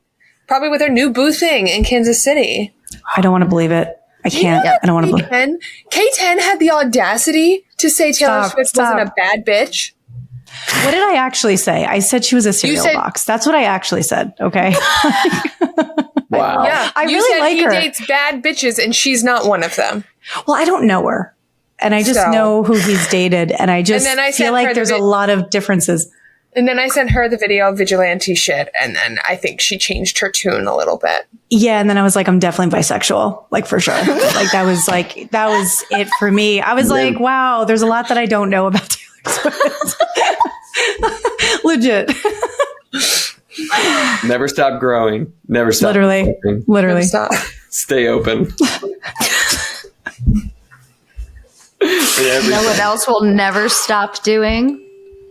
Probably with her new boo thing in Kansas City. I don't want to believe it. I can't. I don't want to believe it. K10 had the audacity to say Taylor Swift wasn't a bad bitch. What did I actually say? I said she was a cereal box. That's what I actually said. Okay. Wow. Yeah. I you really said like he her. dates bad bitches, and she's not one of them. Well, I don't know her. And I just know who he's dated. And I just feel like there's a lot of differences. And then I sent her the video of vigilante shit. And then I think she changed her tune a little bit. Yeah. And then I was like, I'm definitely bisexual. Like, for sure. that was it for me. I was like, wow, there's a lot that I don't know about Taylor Swift. Legit. Never stop growing. Never stop. Literally. Never stop. Stay open. You know what else will never stop doing?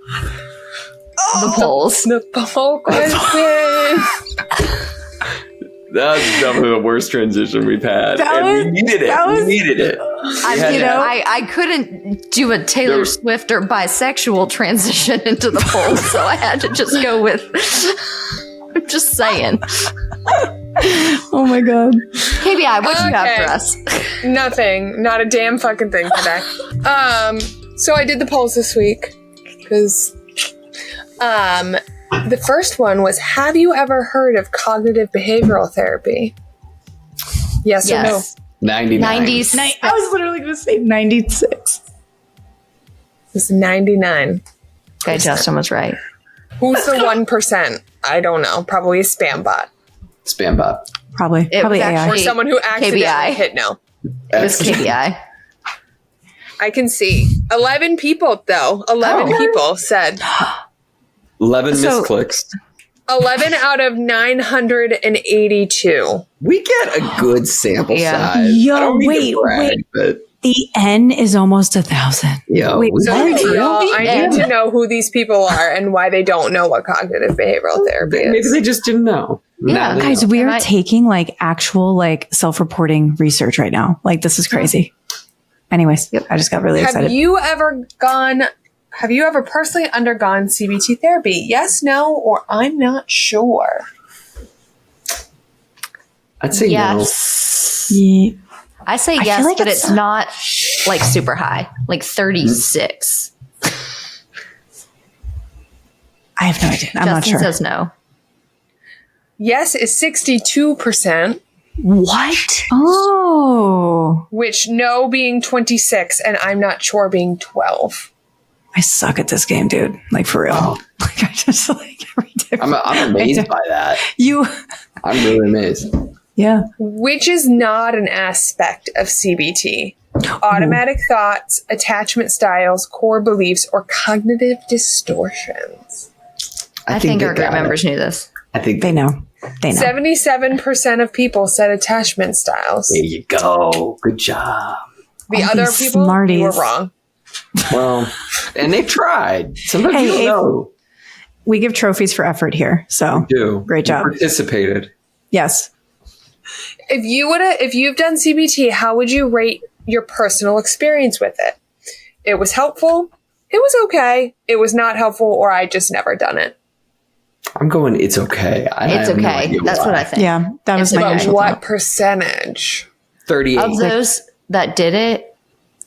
The polls. The poll question. That's definitely the worst transition we've had. We needed it. We needed it. I couldn't do a Taylor Swift or bisexual transition into the polls, so I had to just go with. I'm just saying. Oh my God. KBI, what you have for us? Nothing. Not a damn fucking thing today. So I did the polls this week because the first one was, have you ever heard of cognitive behavioral therapy? Yes or no? 99. I was literally going to say 96. It's 99. Okay, Justin was right. Who's the 1%? I don't know. Probably a spam bot. Spam bot. Probably It was AI. actually- Or someone who accidentally KBI. hit no. It was KBI. I can see. 11 people, though. 11 people said. 11 So- misclicks. 11 out of 982. We get a good sample size. Yo, I don't mean to wait. but The N is almost 1,000. yo, Wait, we- So I need to know who these people are and why they don't know what cognitive behavioral therapy maybe is. they just didn't know. Yeah, Now they Guys, know. we are And I- taking like actual like self-reporting research right now. Like, this is crazy. Anyways, I just got really excited. Have you ever personally undergone CBT therapy? Yes, no, or I'm not sure. I'd say Yes. Yeah. I say I yes, feel like but it's- it's not like super high, like 36. I have no idea. I'm Justin not sure. says no. Yes is 62%, What? Oh, which no being 26, and I'm not sure being 12. I suck at this game, dude. Like, for real. Like, I just like every day. I'm amazed by that. You. I'm really amazed. Yeah. Which is not an aspect of CBT. Automatic thoughts, attachment styles, core beliefs, or cognitive distortions. I think they our group got it. members knew this. I think They know. They know. 77% of people said attachment styles. There you go. Good job. The All other these people smarties. were wrong. Well, and they tried. Sometimes Hey, you don't if- know. We give trophies for effort here. So, Do. Great job. You participated. yes. If you've done CBT, how would you rate your personal experience with it? It was helpful. It was okay. It was not helpful, or I just never done it. I'm going, it's okay. I It's have no okay. idea That's why. what I think. Yeah. That was It's my about initial What thought. percentage? 38. Of those that did it,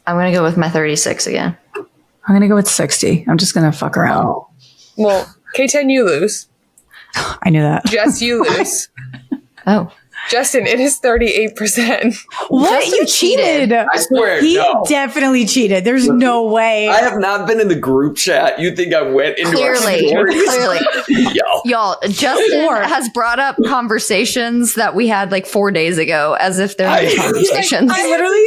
I'm going to go with my 36 again. I'm going to go with 60. I'm just going to fuck around. Oh. Well, K10, you lose. I knew that. Jess, you lose. Oh. Justin, it is 38%. What? Justin You cheated. I swear, He no. definitely cheated. There's no way. I have not been in the group chat. You think I went into our Clearly. stories? Yo. Y'all, Justin has brought up conversations that we had like 4 days ago as if they're new conversations. I literally.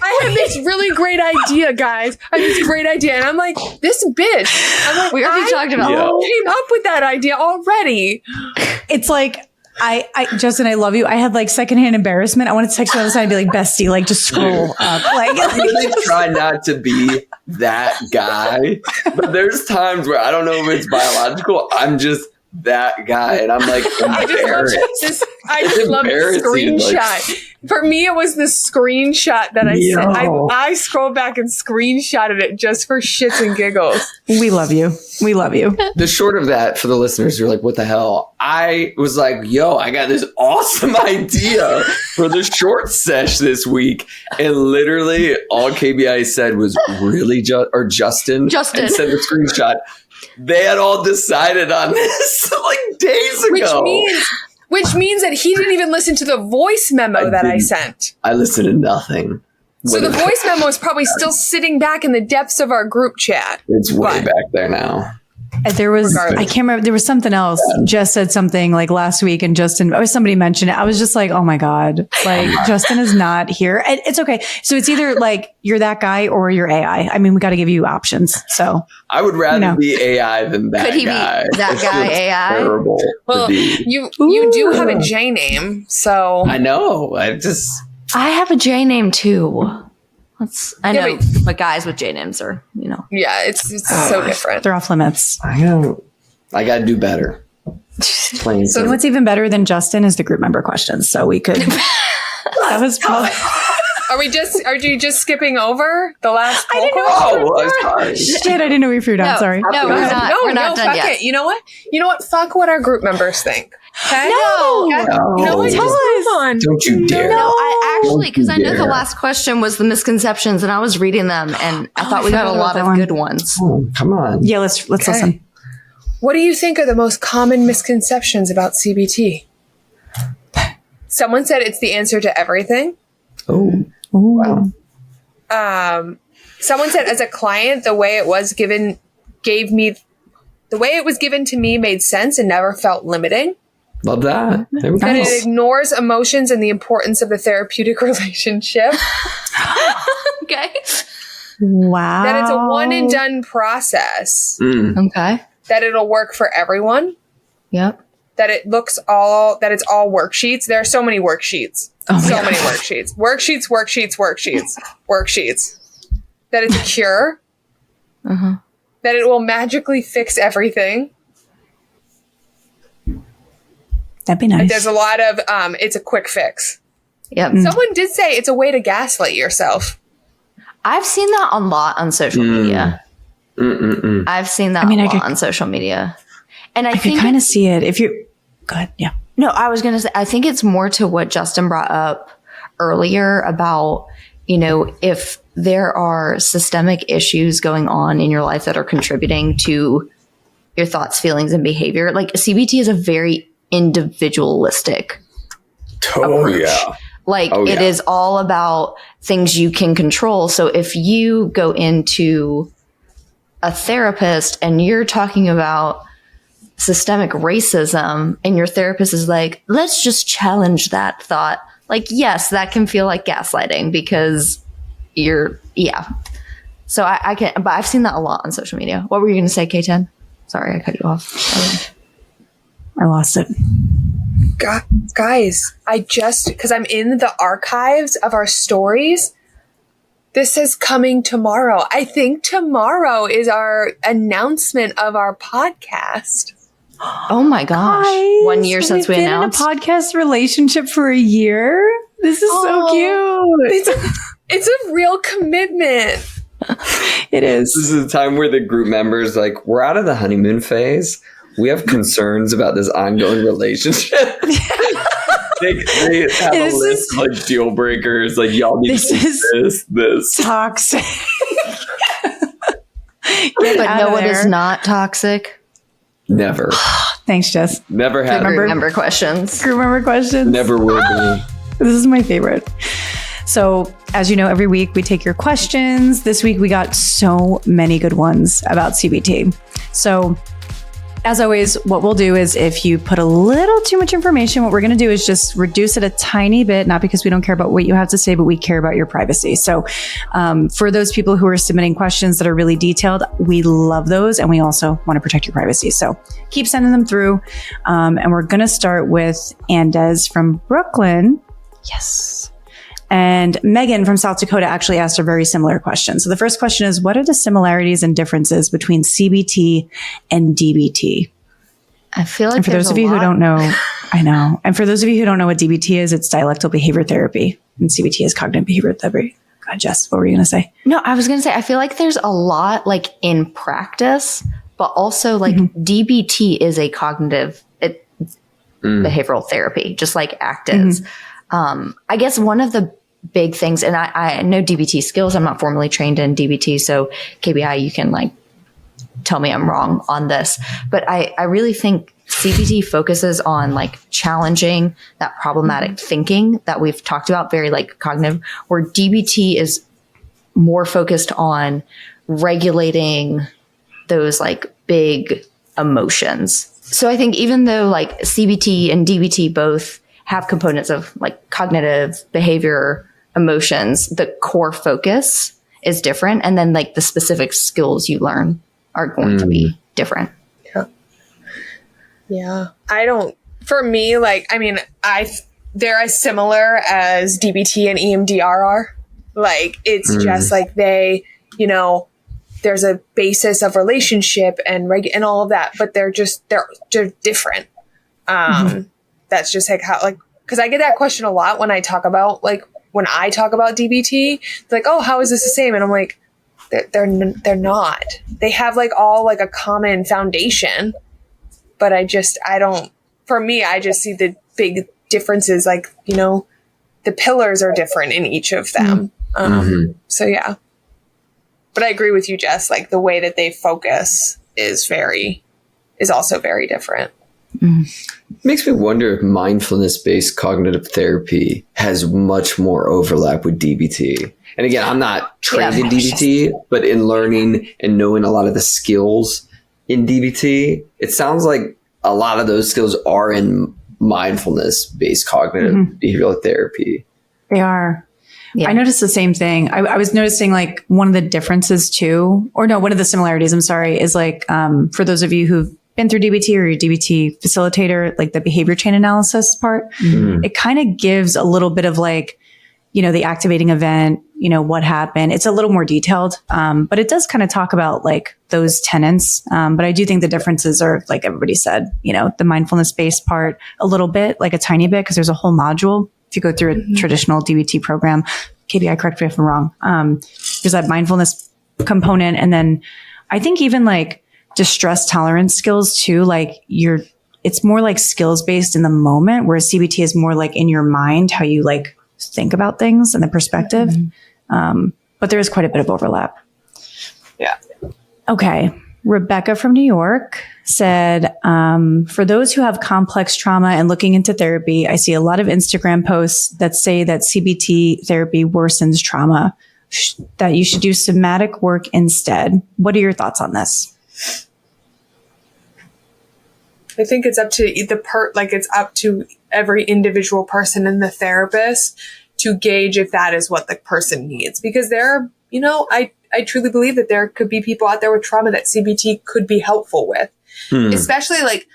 I have this really great idea, guys. I have this great idea. And I'm like, this bitch. I'm like, We already talked about Yeah. came up with that idea already. It's like Justin, I love you. I had like secondhand embarrassment. I wanted to text you on the side and be like, bestie, like just scroll up. Like, I really try not to be that guy, but there's times where I don't know if it's biological. I'm just that guy, and I'm like embarrassed. I just love the screenshot. For me, it was the screenshot that I sent. I scrolled back and screenshotted it just for shits and giggles. We love you. We love you. The short of that, for the listeners who are like, what the hell? I was like, yo, I got this awesome idea for the short sesh this week. And literally all KBI said was really Justin. And sent the screenshot. They had all decided on this like days ago. Which means that he didn't even listen to the voice memo I sent. I listened to nothing. So the voice memo is probably still sitting back in the depths of our group chat. It's way back there now. There was, I can't remember, there was something else. Jess said something like last week and Justin, somebody mentioned it. I was just like, oh my God, like Justin is not here. And it's okay. So it's either like you're that guy or you're AI. I mean, we got to give you options. So I would rather be AI than that guy. Could he be that guy AI? Terrible. Well, you do have a J name, so. I know. I have a J name too. I know, but guys with J names are, Yeah, it's so different. They're off limits. I got to do better. Plain So what's even better than Justin is the group member questions. So we could. That was probably. Are you just skipping over the last poll? I didn't know. Oh, sorry. Shit, I didn't know we threw down. Sorry. No, we're not done fuck yet. it. You know what? Fuck what our group members think. Okay? No. You know what? Just move on. Don't you dare. No, I actually, because I know the dare. last question was the misconceptions, and I was reading them, and I thought we got a lot of good ones. Oh, come on. Yeah, let's listen. What do you think are the most common misconceptions about CBT? Someone said it's the answer to everything. Oh, Ooh. wow. Someone said as a client, the way it was given to me made sense and never felt limiting. Love that. There we go. That it ignores emotions and the importance of the therapeutic relationship. Okay. Wow. That it's a one and done process. Okay. That it'll work for everyone. Yep. That it's all worksheets. There are so many worksheets. Many worksheets. Worksheets. That it's a cure. Uh-huh. That it will magically fix everything. That'd be nice. There's a lot of it's a quick fix. Yep. Someone did say it's a way to gaslight yourself. I've seen that a lot on social media. I've seen that a lot on social media. And I think could kind of see it if you go ahead. Yeah. No, I was going to say, I think it's more to what Justin brought up earlier about, if there are systemic issues going on in your life that are contributing to your thoughts, feelings, and behavior. Like CBT is a very individualistic approach. Yeah. It is all about things you can control. So if you go into a therapist and you're talking about systemic racism and your therapist is like, let's just challenge that thought. Like, yes, that can feel like gaslighting because So I can, but I've seen that a lot on social media. What were you going to say, K10? Sorry, I cut you off. I lost it. Guys, because I'm in the archives of our stories, this is coming tomorrow. I think tomorrow is our announcement of our podcast. Oh my gosh. Guys, 1 year since we announced. We've been in a podcast relationship for a year. This is so cute. It's a real commitment. It is. This is the time where the group members, we're out of the honeymoon phase. We have concerns about this ongoing relationship. they have a list of deal breakers. Y'all need to do this. Toxic. But no, it is not toxic. Never. Thanks, Jess. Never had Group member questions. Group member questions. Never will be. This is my favorite. So, as you know, every week we take your questions. This week we got so many good ones about CBT. So, As always, what we'll do is if you put a little too much information, what we're going to do is just reduce it a tiny bit, not because we don't care about what you have to say, but we care about your privacy. So for those people who are submitting questions that are really detailed, we love those. And we also want to protect your privacy. So keep sending them through. And we're going to start with Andes from Brooklyn. Yes. And Megan from South Dakota actually asked a very similar question. So the first question is, what are the similarities and differences between CBT and DBT? I feel like and for those of you who don't know, I know. And for those of you who don't know what DBT is, it's dialectical behavior therapy. And CBT is cognitive behavior therapy. Go ahead, Jess, what were you going to say? No, I was going to say, I feel like there's a lot like in practice, but also like DBT is a cognitive behavioral therapy, just like ACT is. I guess one of the big things, and I know DBT skills, I'm not formally trained in DBT, so KBI, you can like tell me I'm wrong on this, but I really think CBT focuses on like challenging that problematic thinking that we've talked about, very like cognitive, where DBT is more focused on regulating those like big emotions. So I think even though like CBT and DBT both have components of like cognitive behavior, emotions, the core focus is different. And then like the specific skills you learn are going to be different. Yeah. For me, like, I mean, they're as similar as DBT and EMDR are. Like, it's just like there's a basis of relationship and all of that, but they're different. That's just like how, like, because I get that question a lot when I talk about DBT. It's like, oh, how is this the same? And I'm like, they're not. They have like all like a common foundation, but for me, I just see the big differences. Like, the pillars are different in each of them. So yeah, but I agree with you, Jess. Like the way that they focus is also very different. Makes me wonder if mindfulness-based cognitive therapy has much more overlap with DBT. And again, I'm not trained in DBT, but in learning and knowing a lot of the skills in DBT, it sounds like a lot of those skills are in mindfulness-based cognitive behavioral therapy. They are. Yeah. I noticed the same thing. I was noticing like one of the differences too, one of the similarities, I'm sorry, is like for those of you who've been through DBT or your DBT facilitator, like the behavior chain analysis part, it kind of gives a little bit of like, the activating event, what happened. It's a little more detailed, but it does kind of talk about like those tenets. But I do think the differences are, like everybody said, the mindfulness-based part a little bit, like a tiny bit, because there's a whole module. If you go through a traditional DBT program, KBI, correct me if I'm wrong, there's that mindfulness component. And then I think even like distress tolerance skills too, like it's more like skills based in the moment, whereas CBT is more like in your mind, how you like think about things and the perspective. But there is quite a bit of overlap. Yeah. Okay. Rebecca from New York said, for those who have complex trauma and looking into therapy, I see a lot of Instagram posts that say that CBT therapy worsens trauma, that you should do somatic work instead. What are your thoughts on this? I think it's up to it's up to every individual person and the therapist to gauge if that is what the person needs. Because I truly believe that there could be people out there with trauma that CBT could be helpful with. Especially like,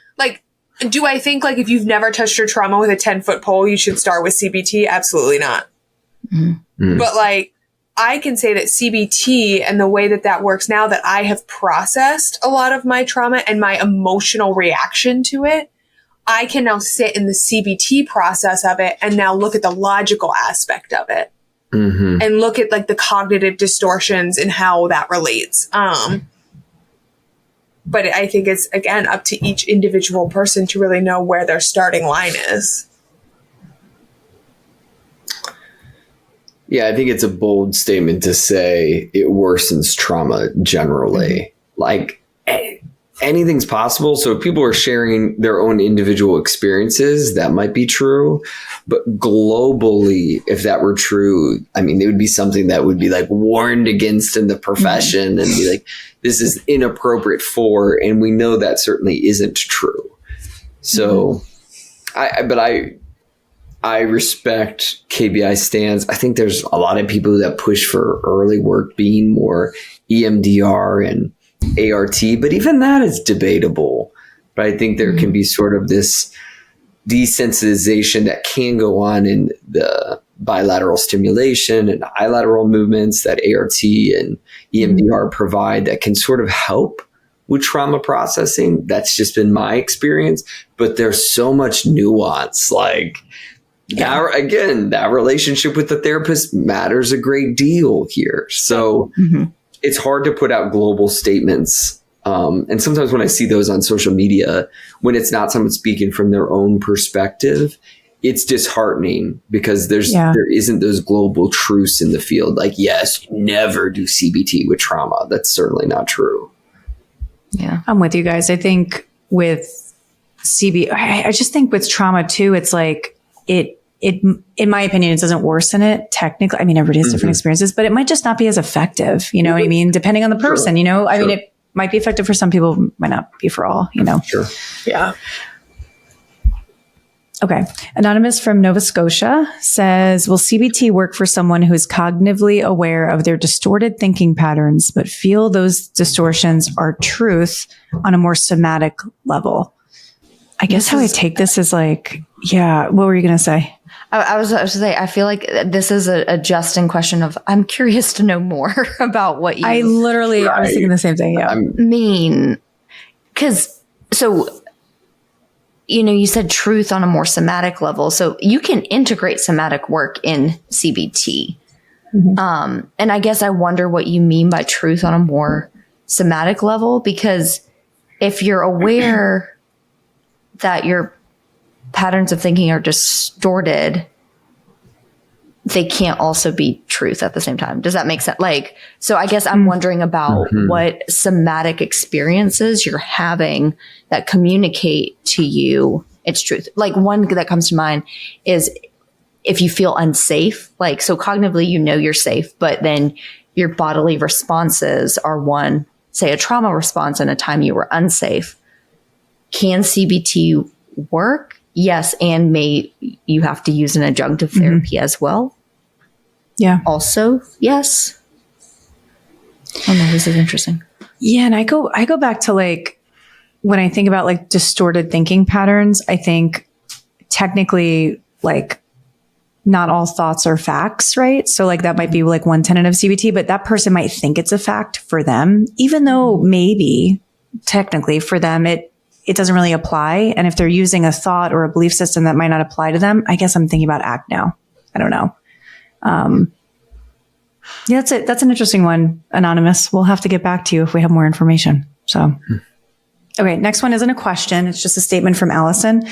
do I think like if you've never touched your trauma with a 10-foot pole, you should start with CBT? Absolutely not. But like, I can say that CBT and the way that works now that I have processed a lot of my trauma and my emotional reaction to it, I can now sit in the CBT process of it and now look at the logical aspect of it and look at like the cognitive distortions and how that relates. But I think it's, again, up to each individual person to really know where their starting line is. Yeah, I think it's a bold statement to say it worsens trauma generally. Like, anything's possible. So if people are sharing their own individual experiences, that might be true. But globally, if that were true, I mean, it would be something that would be like warned against in the profession and be like, this is inappropriate for, and we know that certainly isn't true. So I respect KBI stands. I think there's a lot of people that push for early work being more EMDR and ART, but even that is debatable. But I think there can be sort of this desensitization that can go on in the bilateral stimulation and bilateral movements that ART and EMDR provide that can sort of help with trauma processing. That's just been my experience, but there's so much nuance. Like, that relationship with the therapist matters a great deal here. So it's hard to put out global statements. And sometimes when I see those on social media, when it's not someone speaking from their own perspective, it's disheartening because there isn't those global truths in the field. Like, yes, never do CBT with trauma. That's certainly not true. Yeah, I'm with you guys. I think with I just think with trauma too, it's like it, in my opinion, it doesn't worsen it technically. I mean, everybody has different experiences, but it might just not be as effective. You know what I mean? Depending on the person, you know, I mean, it might be effective for some people, might not be for all, you know? Sure. Yeah. Okay. Anonymous from Nova Scotia says, will CBT work for someone who is cognitively aware of their distorted thinking patterns, but feel those distortions are truth on a more somatic level? I guess how I take this is like, what were you going to say? I was going to say, I feel like this is a Justin question of, I'm curious to know more about what you I was thinking the same thing. Yeah. mean. Because, you said truth on a more somatic level. So you can integrate somatic work in CBT. And I guess I wonder what you mean by truth on a more somatic level, because if you're aware that your patterns of thinking are distorted, they can't also be truth at the same time. Does that make sense? Like, so I guess I'm wondering about what somatic experiences you're having that communicate to you it's truth. Like, one that comes to mind is if you feel unsafe, like, so cognitively, you're safe, but then your bodily responses are one, say a trauma response in a time you were unsafe. Can CBT work? Yes. And you have to use an adjunctive therapy as well? Yeah. Also, yes. Oh no, this is interesting. Yeah. And I go back to like, when I think about like distorted thinking patterns, I think technically like not all thoughts are facts, right? So like that might be like one tenet of CBT, but that person might think it's a fact for them, even though maybe technically for them, it doesn't really apply. And if they're using a thought or a belief system that might not apply to them, I guess I'm thinking about ACT now. I don't know. Yeah, that's it. That's an interesting one, Anonymous. We'll have to get back to you if we have more information. So, okay. Next one isn't a question. It's just a statement from Allison.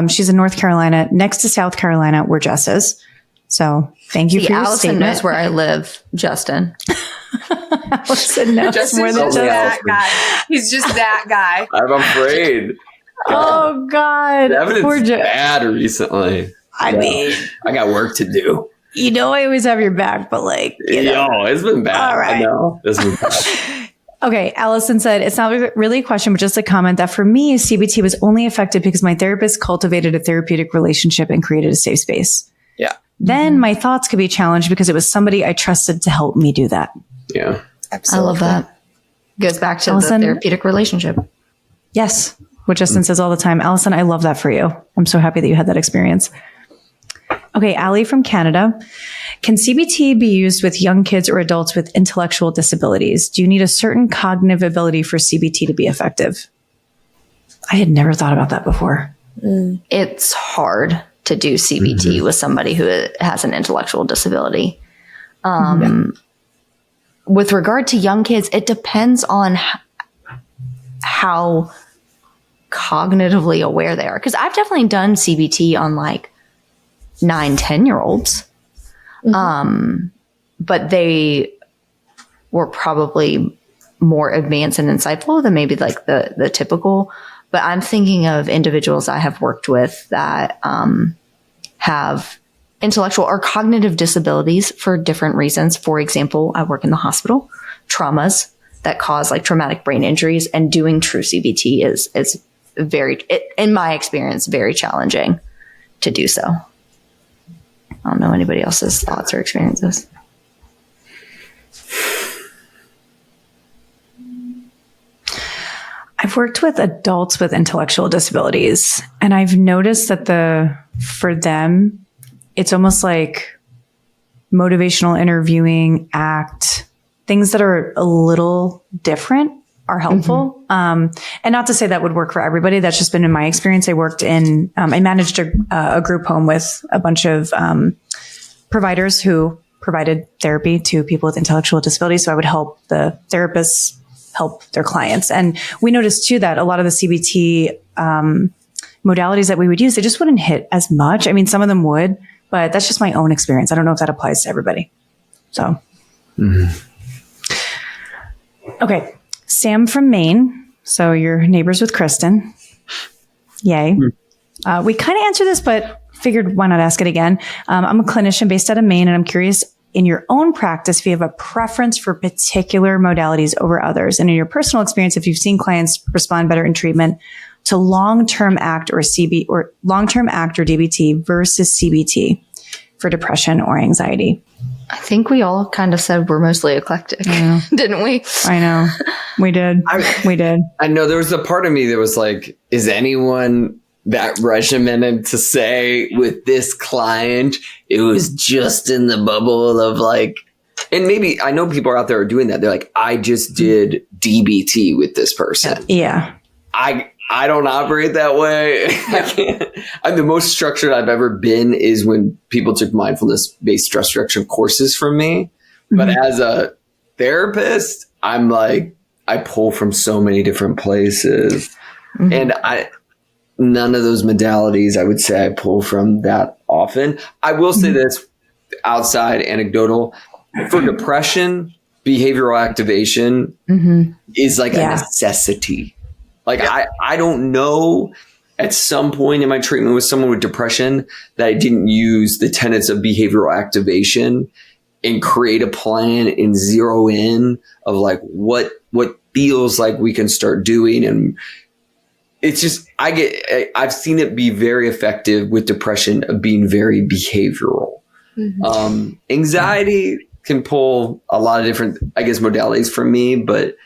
She's in North Carolina, next to South Carolina, where Jess is. So thank you for your Allison statement. knows where I live, Justin. Allison knows Justin's more than just just that guy. He's just that guy. I'm afraid. Oh God. Evidence Poor is bad recently. I mean, I got work to do. you know, I always have your back, but like, you know. Yo, it's been bad. All right. I know. It's been bad. Okay. Allison said, it's not really a question, but just a comment that for me, CBT was only effective because my therapist cultivated a therapeutic relationship and created a safe space. Yeah. Then my thoughts could be challenged because it was somebody I trusted to help me do that. Yeah. Absolutely. I love that. Goes back to Allison, the therapeutic relationship. Yes. What Justin says all the time. Allison, I love that for you. I'm so happy that you had that experience. Okay. Allie from Canada. Can CBT be used with young kids or adults with intellectual disabilities? Do you need a certain cognitive ability for CBT to be effective? I had never thought about that before. It's hard to do CBT with somebody who has an intellectual disability. With regard to young kids, it depends on how cognitively aware they are. Because I've definitely done CBT on like 9-10-year-olds. But they were probably more advanced and insightful than maybe like the typical. But I'm thinking of individuals I have worked with that have intellectual or cognitive disabilities for different reasons. For example, I work in the hospital, traumas that cause like traumatic brain injuries, and doing true CBT is in my experience, very challenging to do so. I don't know anybody else's thoughts or experiences. I've worked with adults with intellectual disabilities, and I've noticed that for them, it's almost like motivational interviewing, ACT, things that are a little different are helpful. And not to say that would work for everybody. That's just been in my experience. I worked I managed a group home with a bunch of providers who provided therapy to people with intellectual disabilities. So I would help the therapists help their clients. And we noticed too that a lot of the CBT modalities that we would use, they just wouldn't hit as much. I mean, some of them would, but that's just my own experience. I don't know if that applies to everybody. So, Okay. Sam from Maine. So you're neighbors with Kristen. Yay. We kind of answered this, but figured why not ask it again. I'm a clinician based out of Maine, and I'm curious, in your own practice, if you have a preference for particular modalities over others, and in your personal experience, if you've seen clients respond better in treatment to long-term ACT or long-term ACT or DBT versus CBT for depression or anxiety. I think we all kind of said we're mostly eclectic, didn't we? I know. We did. We did. I know there was a part of me that was like, is anyone that regimented to say with this client, it was just in the bubble of like, and maybe I know people out there are doing that. They're like, I just did DBT with this person. Yeah. I don't operate that way. I can't. I'm the most structured I've ever been is when people took mindfulness-based stress reduction courses from me. But as a therapist, I'm like, I pull from so many different places. And none of those modalities, I would say I pull from that often. I will say this outside anecdotal. For depression, behavioral activation is like a necessity. Like, I don't know at some point in my treatment with someone with depression that I didn't use the tenets of behavioral activation and create a plan and zero in of like what feels like we can start doing. And it's just, I've seen it be very effective with depression of being very behavioral. Anxiety can pull a lot of different, I guess, modalities from me, but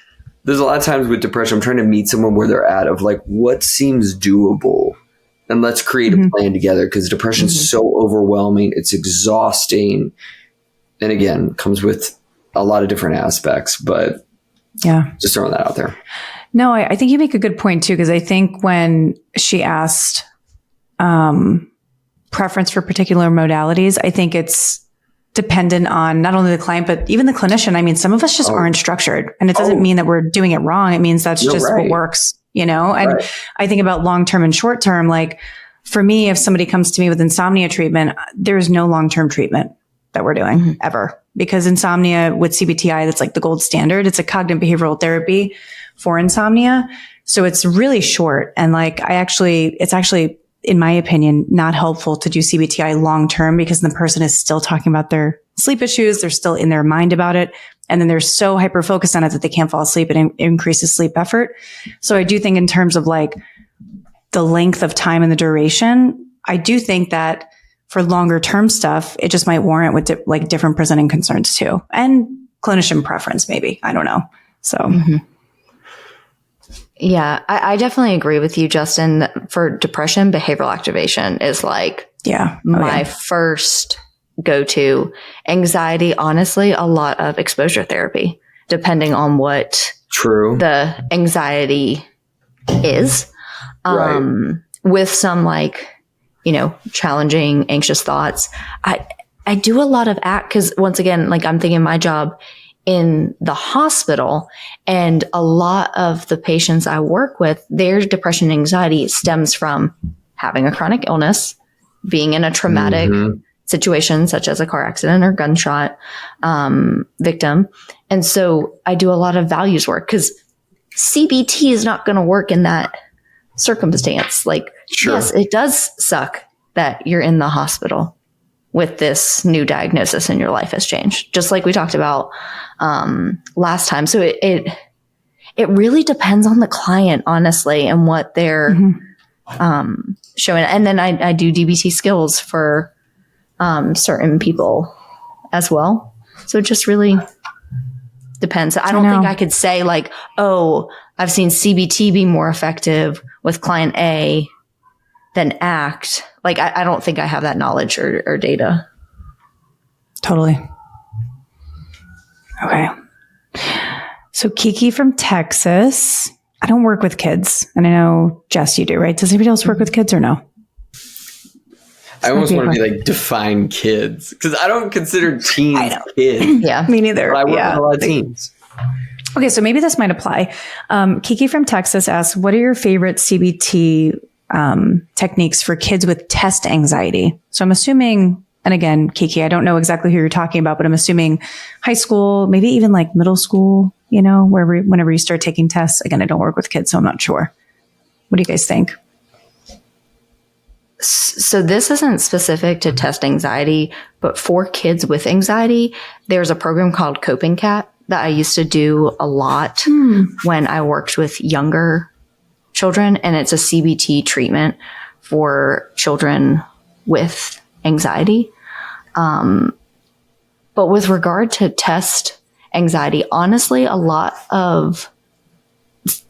there's a lot of times with depression, I'm trying to meet someone where they're at of like, what seems doable? And let's create a plan together, because depression is so overwhelming. It's exhausting. And again, comes with a lot of different aspects, but just throwing that out there. No, I think you make a good point too, because I think when she asked preference for particular modalities, I think it's dependent on not only the client, but even the clinician. I mean, some of us just aren't structured, and it doesn't mean that we're doing it wrong. It means that's just what works, And I think about long-term and short-term. Like for me, if somebody comes to me with insomnia treatment, there's no long-term treatment that we're doing ever, because insomnia with CBTI, that's like the gold standard. It's a cognitive behavioral therapy for insomnia. So it's really short. And like, it's actually, in my opinion, not helpful to do CBTI long-term, because the person is still talking about their sleep issues. They're still in their mind about it. And then they're so hyper-focused on it that they can't fall asleep, and it increases sleep effort. So I do think in terms of like the length of time and the duration, I do think that for longer term stuff, it just might warrant with like different presenting concerns too. And clinician preference, maybe. I don't know. So. Yeah, I definitely agree with you, Justin, that for depression, behavioral activation is like my first go-to. Anxiety, honestly, a lot of exposure therapy, depending on what the anxiety is. With some like, challenging, anxious thoughts. I do a lot of ACT because once again, like I'm thinking my job in the hospital, and a lot of the patients I work with, their depression and anxiety stems from having a chronic illness, being in a traumatic situations such as a car accident or gunshot victim. And so I do a lot of values work because CBT is not going to work in that circumstance. Like, Sure. yes, it does suck that you're in the hospital with this new diagnosis and your life has changed, just like we talked about last time. So it really depends on the client, honestly, and what they're showing. And then I do DBT skills for certain people as well. So it just really depends. I don't think I could say like, oh, I've seen CBT be more effective with client A than ACT. Like, I don't think I have that knowledge or data. Totally. Okay. So Kiki from Texas. I don't work with kids. And I know, Jess, you do, right? Does anybody else work with kids or no? I almost want to be like, define kids. Because I don't consider teens kids. Yeah. Me neither. But I work with a lot of teens. Okay, so maybe this might apply. Kiki from Texas asks, what are your favorite CBT techniques for kids with test anxiety? So I'm assuming, and again, Kiki, I don't know exactly who you're talking about, but I'm assuming high school, maybe even like middle school, you know, whenever you start taking tests. Again, I don't work with kids, so I'm not sure. What do you guys think? So this isn't specific to test anxiety, but for kids with anxiety, there's a program called Coping Cat that I used to do a lot when I worked with younger children. And it's a CBT treatment for children with anxiety. But with regard to test anxiety, honestly, a lot of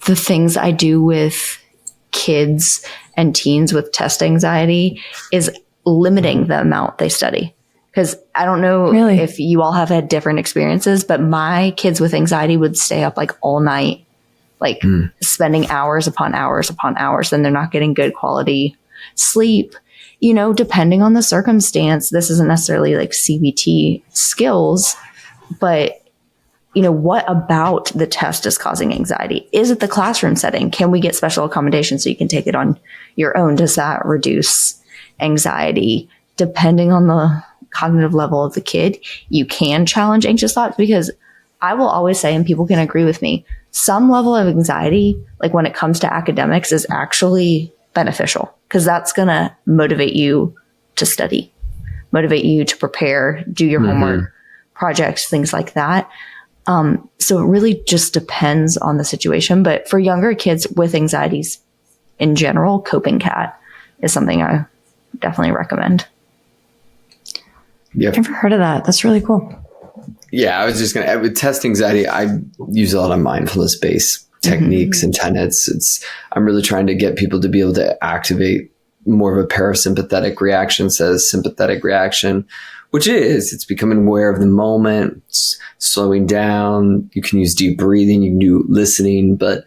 the things I do with kids and teens with test anxiety is limiting the amount they study. Because I don't know if you all have had different experiences, but my kids with anxiety would stay up like all night, like spending hours upon hours upon hours, and they're not getting good quality sleep. You know, depending on the circumstance, this isn't necessarily like CBT skills, but you know, what about the test is causing anxiety? Is it the classroom setting? Can we get special accommodations so you can take it on your own? Does that reduce anxiety? Depending on the cognitive level of the kid, you can challenge anxious thoughts, because I will always say, and people can agree with me, some level of anxiety, like when it comes to academics, is actually beneficial because that's going to motivate you to study, motivate you to prepare, do your homework, projects, things like that. So it really just depends on the situation. But for younger kids with anxieties in general, Coping Cat is something I definitely recommend. Yeah. I've never heard of that. That's really cool. Yeah, I was just going to, with test anxiety, I use a lot of mindfulness-based techniques and tenets. I'm really trying to get people to be able to activate more of a parasympathetic reaction, says sympathetic reaction, which it's becoming aware of the moment, it's slowing down. You can use deep breathing, you can do listening, but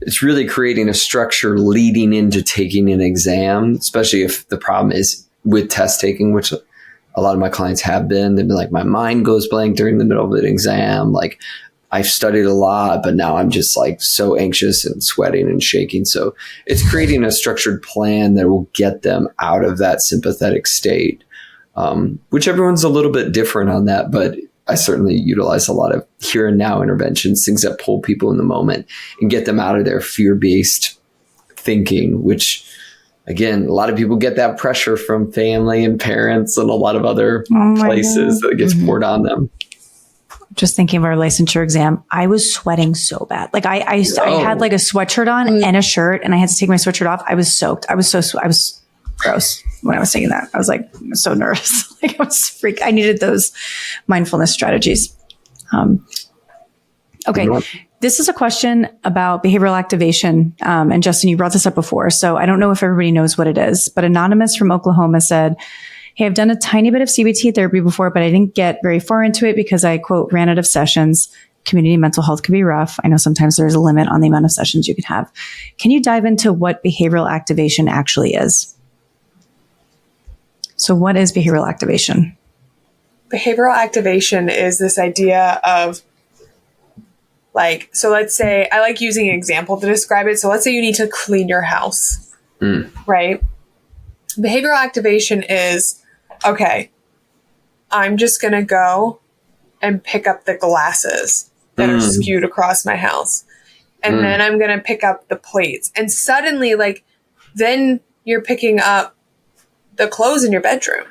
it's really creating a structure leading into taking an exam, especially if the problem is with test taking, which a lot of my clients have been. They've been like, my mind goes blank during the middle of an exam. Like, I've studied a lot, but now I'm just like so anxious and sweating and shaking. So it's creating a structured plan that will get them out of that sympathetic state, which everyone's a little bit different on that. But I certainly utilize a lot of here and now interventions, things that pull people in the moment and get them out of their fear-based thinking, which, again, a lot of people get that pressure from family and parents and a lot of other places that gets poured on them. Just thinking of our licensure exam, I was sweating so bad. Like I had like a sweatshirt on and a shirt, and I had to take my sweatshirt off. I was soaked. I was gross when I was saying that. I was like so nervous. Like I was I needed those mindfulness strategies. Okay. This is a question about behavioral activation. And Justin, you brought this up before, so I don't know if everybody knows what it is, but Anonymous from Oklahoma said, hey, I've done a tiny bit of CBT therapy before, but I didn't get very far into it because I, quote, ran out of sessions. Community mental health can be rough. I know sometimes there's a limit on the amount of sessions you can have. Can you dive into what behavioral activation actually is? So what is behavioral activation? Behavioral activation is this idea of like, so let's say, I like using an example to describe it. So let's say you need to clean your house, right? Behavioral activation is, okay, I'm just going to go and pick up the glasses that are skewed across my house. And then I'm going to pick up the plates. And suddenly, like, then you're picking up the clothes in your bedroom.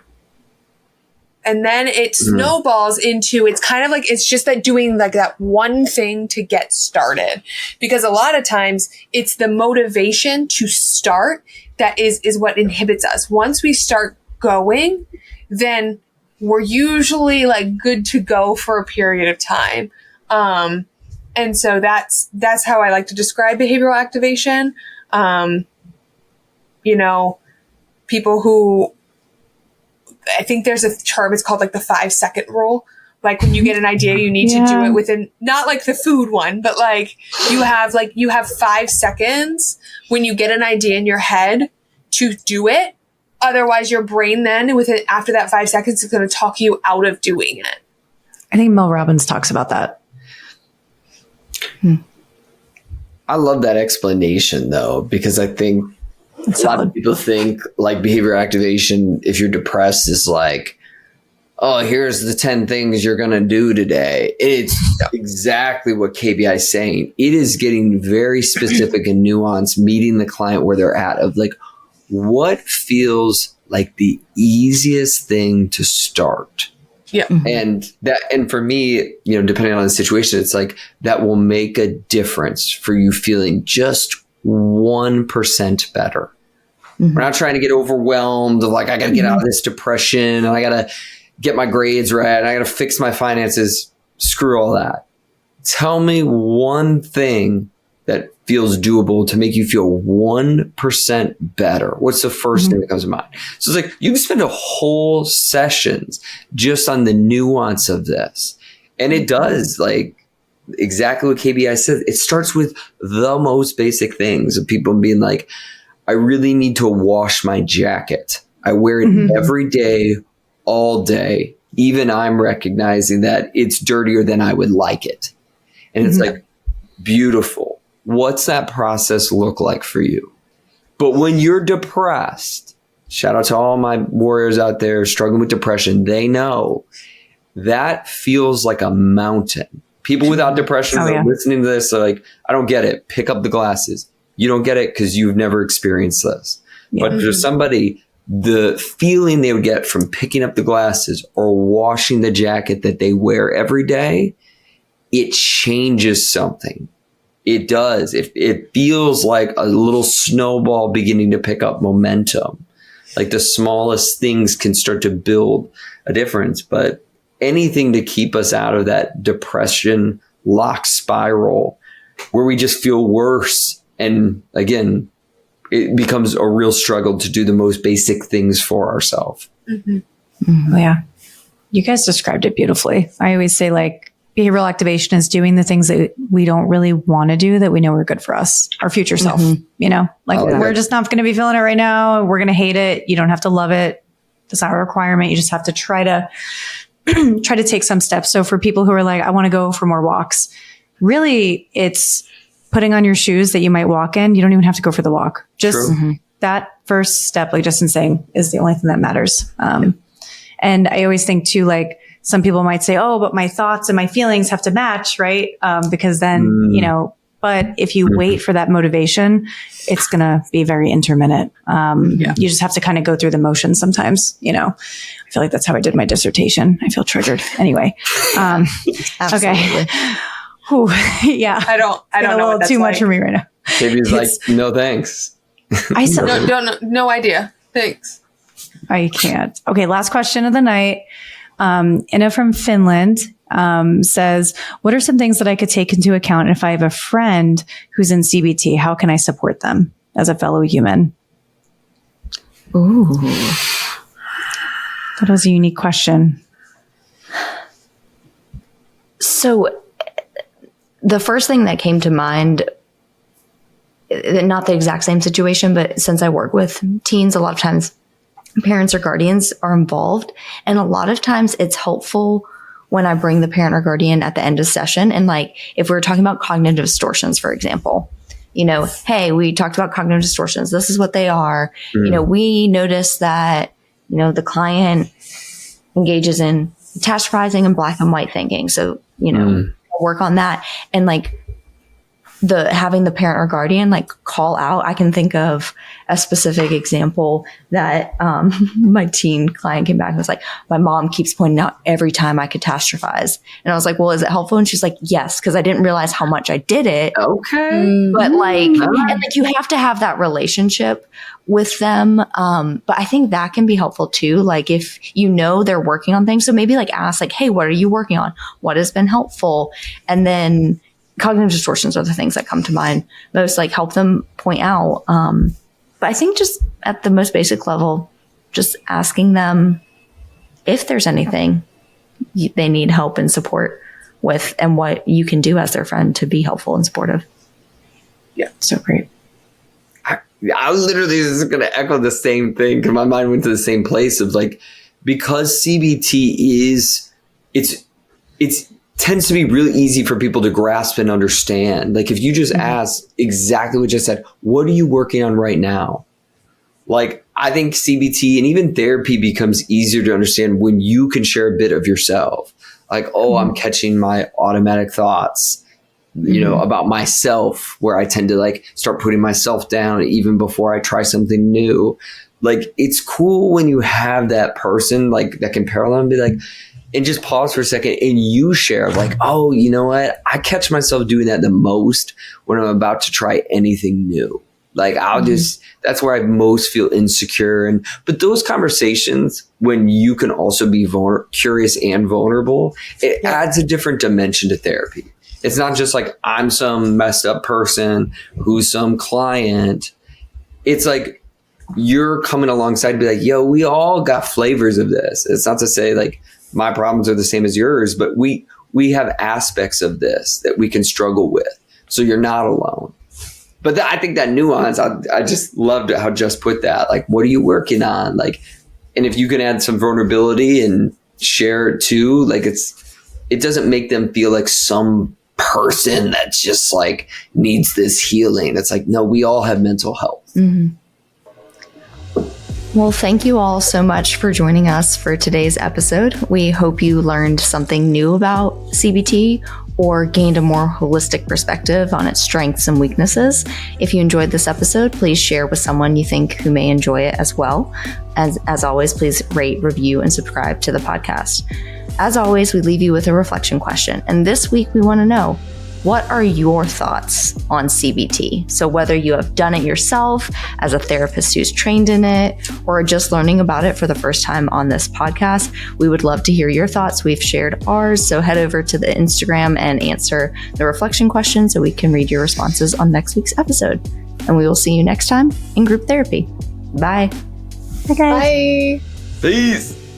And then it snowballs into, it's kind of like, it's just that doing like that one thing to get started. Because a lot of times it's the motivation to start that is what inhibits us. Once we start going, then we're usually like good to go for a period of time. And so that's how I like to describe behavioral activation. You know, people who, I think there's a term, it's called like the 5-second rule. Like when you get an idea, you need to do it within, not like the food one, but like you have 5 seconds when you get an idea in your head to do it. Otherwise your brain then after that 5 seconds is going to talk you out of doing it. I think Mel Robbins talks about that. I love that explanation though, because I think a lot of people think like behavior activation, if you're depressed, is like, oh, here's the 10 things you're going to do today. It's exactly what KBI is saying. It is getting very specific and nuanced, meeting the client where they're at, of like, what feels like the easiest thing to start. Yeah. And for me, you know, depending on the situation, it's like that will make a difference for you feeling just 1% better. We're not trying to get overwhelmed of like, I got to get out of this depression and I got to get my grades right and I got to fix my finances. Screw all that. Tell me one thing that feels doable to make you feel 1% better. What's the first thing that comes to mind? So it's like you can spend a whole sessions just on the nuance of this. And it does, like, exactly what KBI says. It starts with the most basic things of people being like, I really need to wash my jacket. I wear it every day, all day. Even I'm recognizing that it's dirtier than I would like it. And it's like, beautiful. What's that process look like for you? But when you're depressed, shout out to all my warriors out there struggling with depression. They know that feels like a mountain. People without depression are listening to this. They're like, I don't get it. Pick up the glasses. You don't get it because you've never experienced this. But for somebody, the feeling they would get from picking up the glasses or washing the jacket that they wear every day, it changes something. It does. It feels like a little snowball beginning to pick up momentum. Like the smallest things can start to build a difference. But anything to keep us out of that depression lock spiral where we just feel worse. And again, it becomes a real struggle to do the most basic things for ourselves. Yeah. You guys described it beautifully. I always say, like, behavioral activation is doing the things that we don't really want to do that we know are good for us, our future self, you know, like we're just not going to be feeling it right now. We're going to hate it. You don't have to love it. That's not a requirement. You just have to try to take some steps. So for people who are like, I want to go for more walks, really it's putting on your shoes that you might walk in. You don't even have to go for the walk. Just that first step, like Justin's saying, is the only thing that matters. And I always think too, like, some people might say, oh, but my thoughts and my feelings have to match, right? Because then, you know, but if you wait for that motivation, it's going to be very intermittent. You just have to kind of go through the motions sometimes, you know. I feel like that's how I did my dissertation. I feel triggered. Anyway. Okay. Whew, yeah. I don't know. A little too much for me right now. KB's like, no, thanks. I said, no idea. Thanks. I can't. Okay. Last question of the night. Inna from Finland says, what are some things that I could take into account if I have a friend who's in CBT? How can I support them as a fellow human? Ooh. That was a unique question. So the first thing that came to mind, not the exact same situation, but since I work with teens, a lot of times parents or guardians are involved. And a lot of times it's helpful when I bring the parent or guardian at the end of session. And like, if we were talking about cognitive distortions, for example, you know, hey, we talked about cognitive distortions. This is what they are. You know, we noticed that, you know, the client engages in catastrophizing and black and white thinking. So, work on that. And like having the parent or guardian like call out. I can think of a specific example that my teen client came back and was like, my mom keeps pointing out every time I catastrophize. And I was like, well, is it helpful? And she's like, yes, because I didn't realize how much I did it. Okay. But and you have to have that relationship with them. But I think that can be helpful too. Like if they're working on things. So maybe like ask like, hey, what are you working on? What has been helpful? And then cognitive distortions are the things that come to mind most, like help them point out. But I think just at the most basic level, just asking them if there's anything they need help and support with and what you can do as their friend to be helpful and supportive. Yeah. So great. I was literally just going to echo the same thing because my mind went to the same place of like, because CBT it's tends to be really easy for people to grasp and understand. Like if you just ask exactly what you just said, what are you working on right now? Like I think CBT and even therapy becomes easier to understand when you can share a bit of yourself. Like, I'm catching my automatic thoughts, about myself, where I tend to like start putting myself down even before I try something new. Like it's cool when you have that person like that can parallel and be like, and just pause for a second and you share like, oh, you know what? I catch myself doing that the most when I'm about to try anything new. Like that's where I most feel insecure. But those conversations, when you can also be curious and vulnerable, it adds a different dimension to therapy. It's not just like I'm some messed up person who's some client. It's like you're coming alongside and be like, yo, we all got flavors of this. It's not to say like, my problems are the same as yours, but we have aspects of this that we can struggle with. So you're not alone. But I think that nuance, I just loved how Jess put that. Like, what are you working on? Like, and if you can add some vulnerability and share it too, like it doesn't make them feel like some person that's just like needs this healing. It's like, no, we all have mental health. Mm-hmm. Well, thank you all so much for joining us for today's episode. We hope you learned something new about CBT or gained a more holistic perspective on its strengths and weaknesses. If you enjoyed this episode, please share with someone you think who may enjoy it as well. As always, please rate, review, and subscribe to the podcast. As always, we leave you with a reflection question. And this week, we want to know, what are your thoughts on CBT? So whether you have done it yourself as a therapist who's trained in it or just learning about it for the first time on this podcast, we would love to hear your thoughts. We've shared ours. So head over to the Instagram and answer the reflection question so we can read your responses on next week's episode. And we will see you next time in group therapy. Bye. Bye, guys. Bye. Peace.